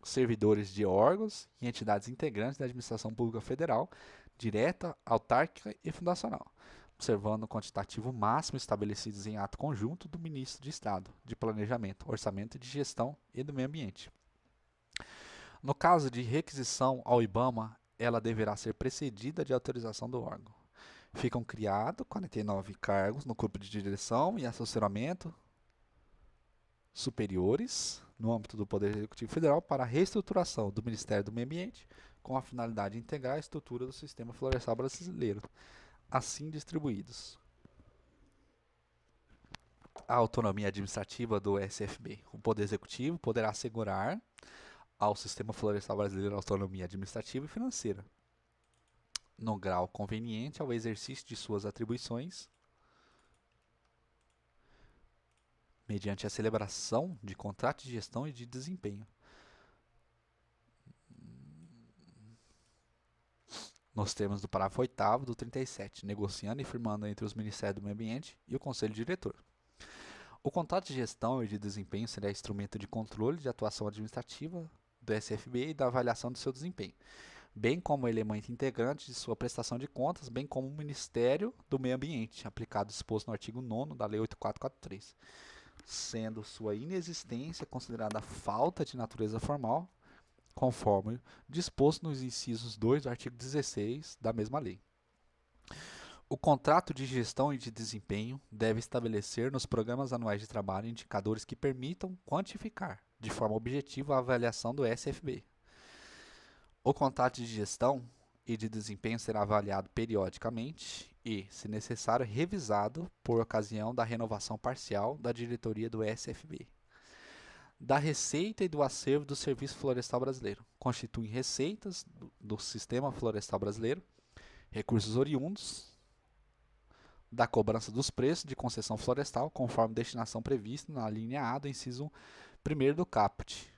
A: servidores de órgãos e entidades integrantes da administração pública federal, direta, autárquica e fundacional, observando o quantitativo máximo estabelecidos em ato conjunto do Ministro de Estado, de Planejamento, Orçamento e de Gestão e do Meio Ambiente. No caso de requisição ao IBAMA, ela deverá ser precedida de autorização do órgão. Ficam criados 49 cargos no corpo de direção e assessoramento superiores no âmbito do Poder Executivo Federal para a reestruturação do Ministério do Meio Ambiente com a finalidade de integrar a estrutura do Sistema Florestal Brasileiro, assim distribuídos. A autonomia administrativa do SFB. O Poder Executivo poderá assegurar ao Sistema Florestal Brasileiro autonomia administrativa e financeira, no grau conveniente ao exercício de suas atribuições, mediante a celebração de contrato de gestão e de desempenho, nos termos do parágrafo 8º do 37, negociando e firmando entre os Ministérios do Meio Ambiente e o Conselho Diretor. O contrato de gestão e de desempenho será instrumento de controle de atuação administrativa do SFB e da avaliação do seu desempenho, bem como elemento integrante de sua prestação de contas, bem como o Ministério do Meio Ambiente, aplicado disposto no artigo 9º da Lei 8443, sendo sua inexistência considerada falta de natureza formal, conforme disposto nos incisos 2 do artigo 16 da mesma lei. O contrato de gestão e de desempenho deve estabelecer nos programas anuais de trabalho indicadores que permitam quantificar de forma objetiva a avaliação do SFB. O contrato de gestão e de desempenho será avaliado periodicamente e, se necessário, revisado por ocasião da renovação parcial da diretoria do SFB. Da receita e do acervo do Serviço Florestal Brasileiro. Constituem receitas do Sistema Florestal Brasileiro, recursos oriundos da cobrança dos preços de concessão florestal, conforme destinação prevista na linha A do inciso 1º do caput,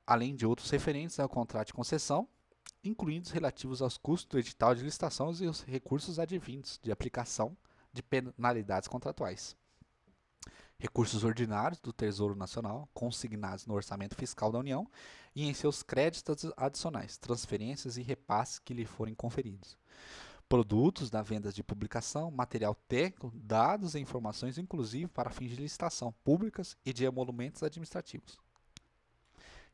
A: além de outros referentes ao contrato de concessão incluindo os relativos aos custos do edital de licitação e os recursos advindos de aplicação de penalidades contratuais. Recursos ordinários do Tesouro Nacional, consignados no Orçamento Fiscal da União e em seus créditos adicionais, transferências e repasses que lhe forem conferidos. Produtos da venda de publicação, material técnico, dados e informações, inclusive para fins de licitação públicas e de emolumentos administrativos.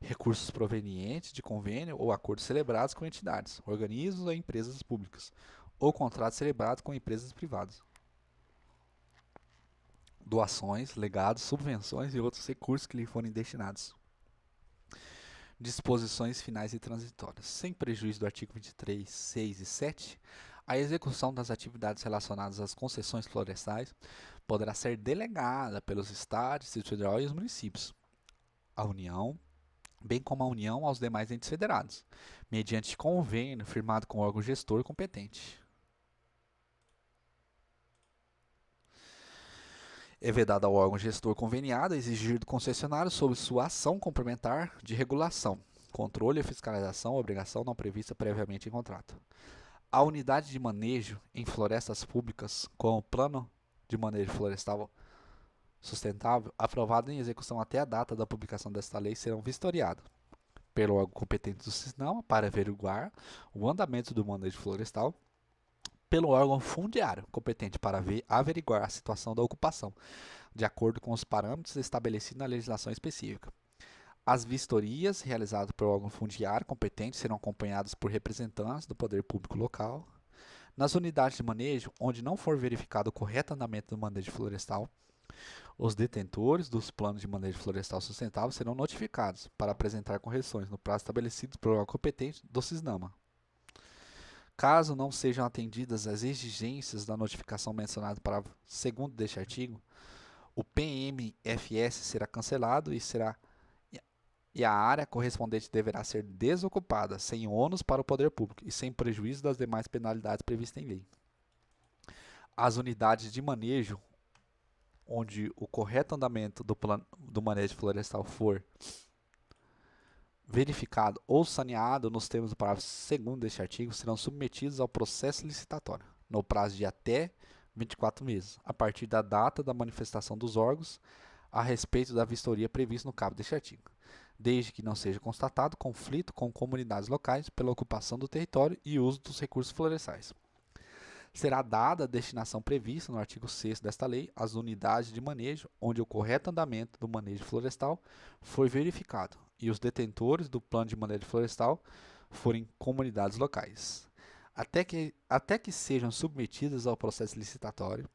A: Recursos provenientes de convênio ou acordos celebrados com entidades, organismos ou empresas públicas, ou contratos celebrados com empresas privadas. Doações, legados, subvenções e outros recursos que lhe forem destinados. Disposições finais e transitórias. Sem prejuízo do artigo 23, 6 e 7, a execução das atividades relacionadas às concessões florestais poderá ser delegada pelos estados, Distrito Federal e os municípios, a União, bem como a União aos demais entes federados, mediante convênio firmado com o órgão gestor competente. É vedado ao órgão gestor conveniado exigir do concessionário sobre sua ação complementar de regulação, controle e fiscalização, obrigação não prevista previamente em contrato. A unidade de manejo em florestas públicas com o plano de manejo florestal sustentável, aprovado em execução até a data da publicação desta lei, serão vistoriados pelo órgão competente do SISNAMA para averiguar o andamento do manejo florestal, pelo órgão fundiário competente para averiguar a situação da ocupação, de acordo com os parâmetros estabelecidos na legislação específica. As vistorias realizadas pelo órgão fundiário competente serão acompanhadas por representantes do poder público local. Nas unidades de manejo, onde não for verificado o correto andamento do manejo florestal, os detentores dos planos de manejo florestal sustentável serão notificados para apresentar correções no prazo estabelecido pelo órgão competente do SISNAMA. Caso não sejam atendidas as exigências da notificação mencionada para segundo deste artigo, o PMFS será cancelado e a área correspondente deverá ser desocupada, sem ônus para o poder público e sem prejuízo das demais penalidades previstas em lei. As unidades de manejo, onde o correto andamento do plano do manejo florestal for verificado ou saneado nos termos do parágrafo 2º deste artigo, serão submetidos ao processo licitatório, no prazo de até 24 meses, a partir da data da manifestação dos órgãos a respeito da vistoria prevista no caput deste artigo, desde que não seja constatado conflito com comunidades locais pela ocupação do território e uso dos recursos florestais. Será dada a destinação prevista no artigo 6º desta lei às unidades de manejo onde o correto andamento do manejo florestal foi verificado e os detentores do plano de manejo florestal forem comunidades locais, até que sejam submetidas ao processo licitatório.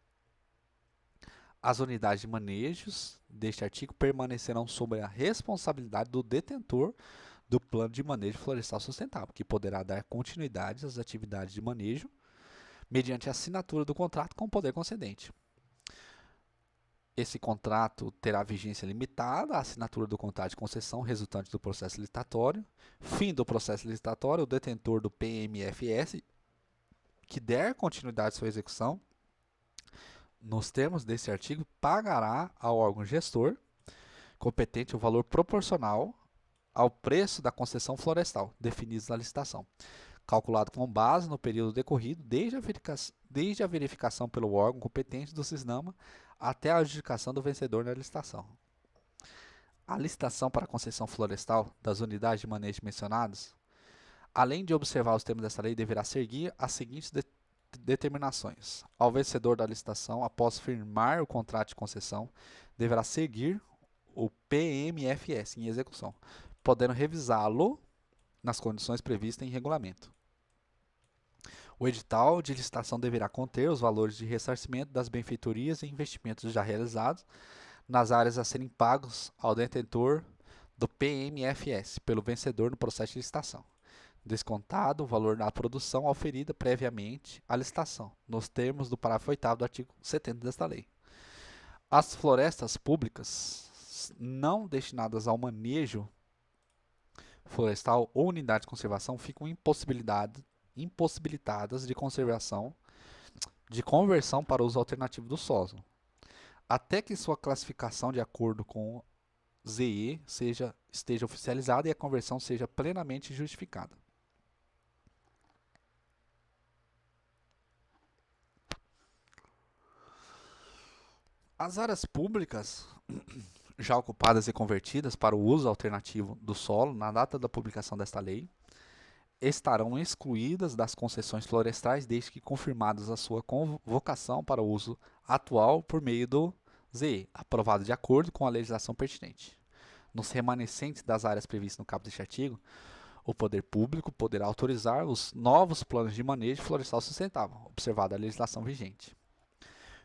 A: As unidades de manejos deste artigo permanecerão sob a responsabilidade do detentor do plano de manejo florestal sustentável, que poderá dar continuidade às atividades de manejo mediante a assinatura do contrato com o poder concedente. Esse contrato terá vigência limitada à assinatura do contrato de concessão resultante do processo licitatório. Fim do processo licitatório, o detentor do PMFS, que der continuidade à sua execução, nos termos desse artigo, pagará ao órgão gestor competente o valor proporcional ao preço da concessão florestal, definidos na licitação, calculado com base no período decorrido desde a verificação pelo órgão competente do SISNAMA até a adjudicação do vencedor na licitação. A licitação para a concessão florestal das unidades de manejo mencionadas, além de observar os termos desta lei, deverá seguir as seguintes determinações. Ao vencedor da licitação, após firmar o contrato de concessão, deverá seguir o PMFS em execução, podendo revisá-lo nas condições previstas em regulamento. O edital de licitação deverá conter os valores de ressarcimento das benfeitorias e investimentos já realizados nas áreas a serem pagos ao detentor do PMFS pelo vencedor no processo de licitação, descontado o valor da produção oferida previamente à licitação, nos termos do parágrafo 8º do artigo 70 desta lei. As florestas públicas não destinadas ao manejo florestal ou unidade de conservação ficam impossibilitadas de conversão para uso alternativo do solo, até que sua classificação de acordo com o ZE esteja oficializada e a conversão seja plenamente justificada. As áreas públicas já ocupadas e convertidas para o uso alternativo do solo na data da publicação desta lei estarão excluídas das concessões florestais desde que confirmadas a sua convocação para o uso atual por meio do ZE, aprovado de acordo com a legislação pertinente. Nos remanescentes das áreas previstas no caput deste artigo, o poder público poderá autorizar os novos planos de manejo florestal sustentável, observada a legislação vigente.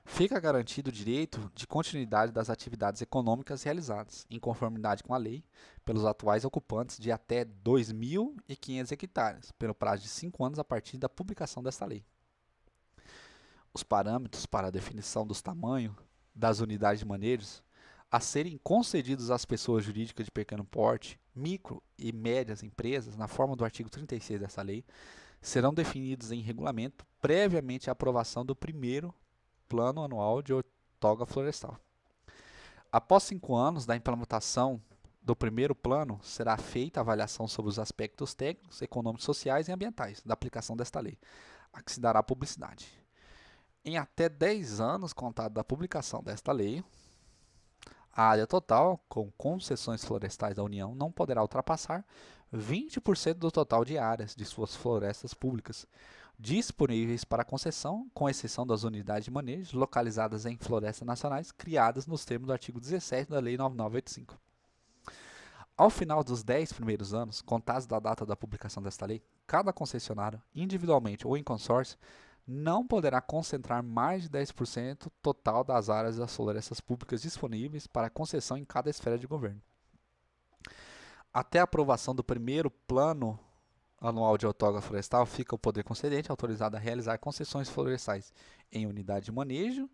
A: Fica garantido o direito de continuidade das atividades econômicas realizadas, em conformidade com a lei, pelos atuais ocupantes de até 2.500 hectares, pelo prazo de 5 anos a partir da publicação desta lei. Os parâmetros para a definição dos tamanhos das unidades de manejo a serem concedidos às pessoas jurídicas de pequeno porte, micro e médias empresas, na forma do artigo 36 dessa lei, serão definidos em regulamento previamente à aprovação do primeiro Plano Anual de Outorga Florestal. Após 5 anos da implementação do primeiro plano, será feita a avaliação sobre os aspectos técnicos, econômicos, sociais e ambientais da aplicação desta lei, a que se dará publicidade. Em até 10 anos contado da publicação desta lei, a área total, com concessões florestais da União, não poderá ultrapassar 20% do total de áreas de suas florestas públicas disponíveis para concessão, com exceção das unidades de manejo localizadas em florestas nacionais criadas nos termos do artigo 17 da Lei 9985. Ao final dos 10 primeiros anos, contados da data da publicação desta lei, cada concessionário, individualmente ou em consórcio, não poderá concentrar mais de 10% total das áreas das florestas públicas disponíveis para concessão em cada esfera de governo. Até a aprovação do primeiro plano anual de outorga florestal, fica o poder concedente autorizado a realizar concessões florestais em unidade de manejo,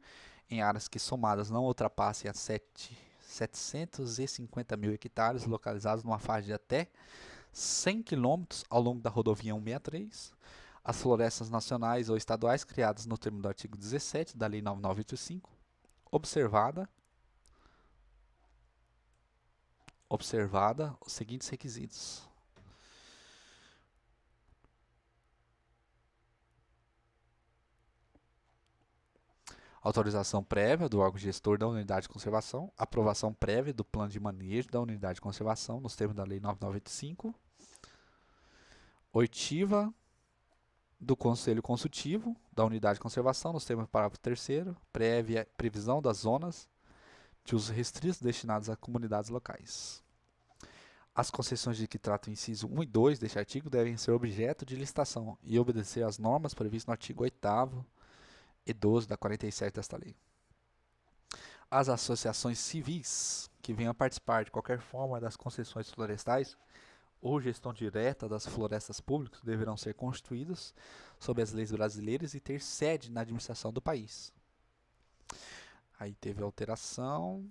A: em áreas que somadas não ultrapassem a 750 mil hectares, localizados numa faixa de até 100 km ao longo da rodovia 163, as florestas nacionais ou estaduais criadas no termo do artigo 17 da Lei 9985, observada os seguintes requisitos: autorização prévia do órgão gestor da unidade de conservação, aprovação prévia do plano de manejo da unidade de conservação nos termos da Lei 9985, oitiva do Conselho Consultivo da unidade de conservação nos termos do parágrafo 3º, prévia previsão das zonas de uso restrito destinadas a comunidades locais. As concessões de que trata o inciso 1 e 2 deste artigo devem ser objeto de licitação e obedecer às normas previstas no artigo 8º e 12 da 47 desta lei. As associações civis que venham a participar de qualquer forma das concessões florestais ou gestão direta das florestas públicas deverão ser constituídas sob as leis brasileiras e ter sede na administração do país. Aí teve alteração.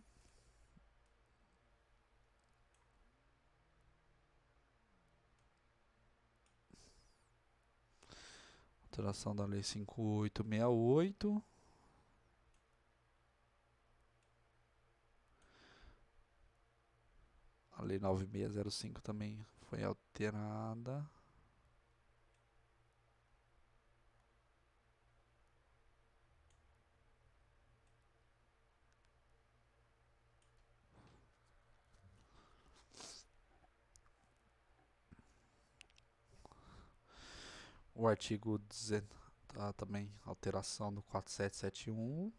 A: Alteração da Lei 5868. A Lei 9605 também foi alterada. O artigo também alteração do 4771.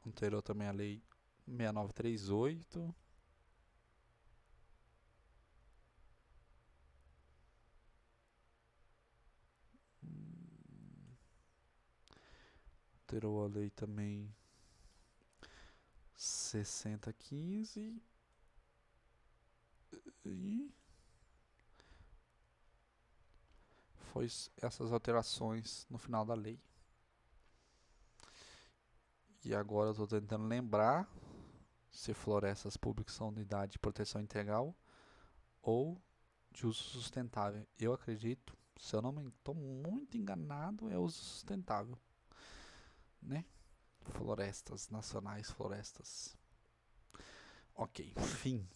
A: Alterou também a Lei 6938. Alterou a lei também 6015. E foi essas alterações no final da lei. E agora eu estou tentando lembrar se florestas públicas são unidade de proteção integral ou de uso sustentável. Eu acredito, se eu não estou muito enganado, é uso sustentável, né? Florestas nacionais, florestas. Ok, fim.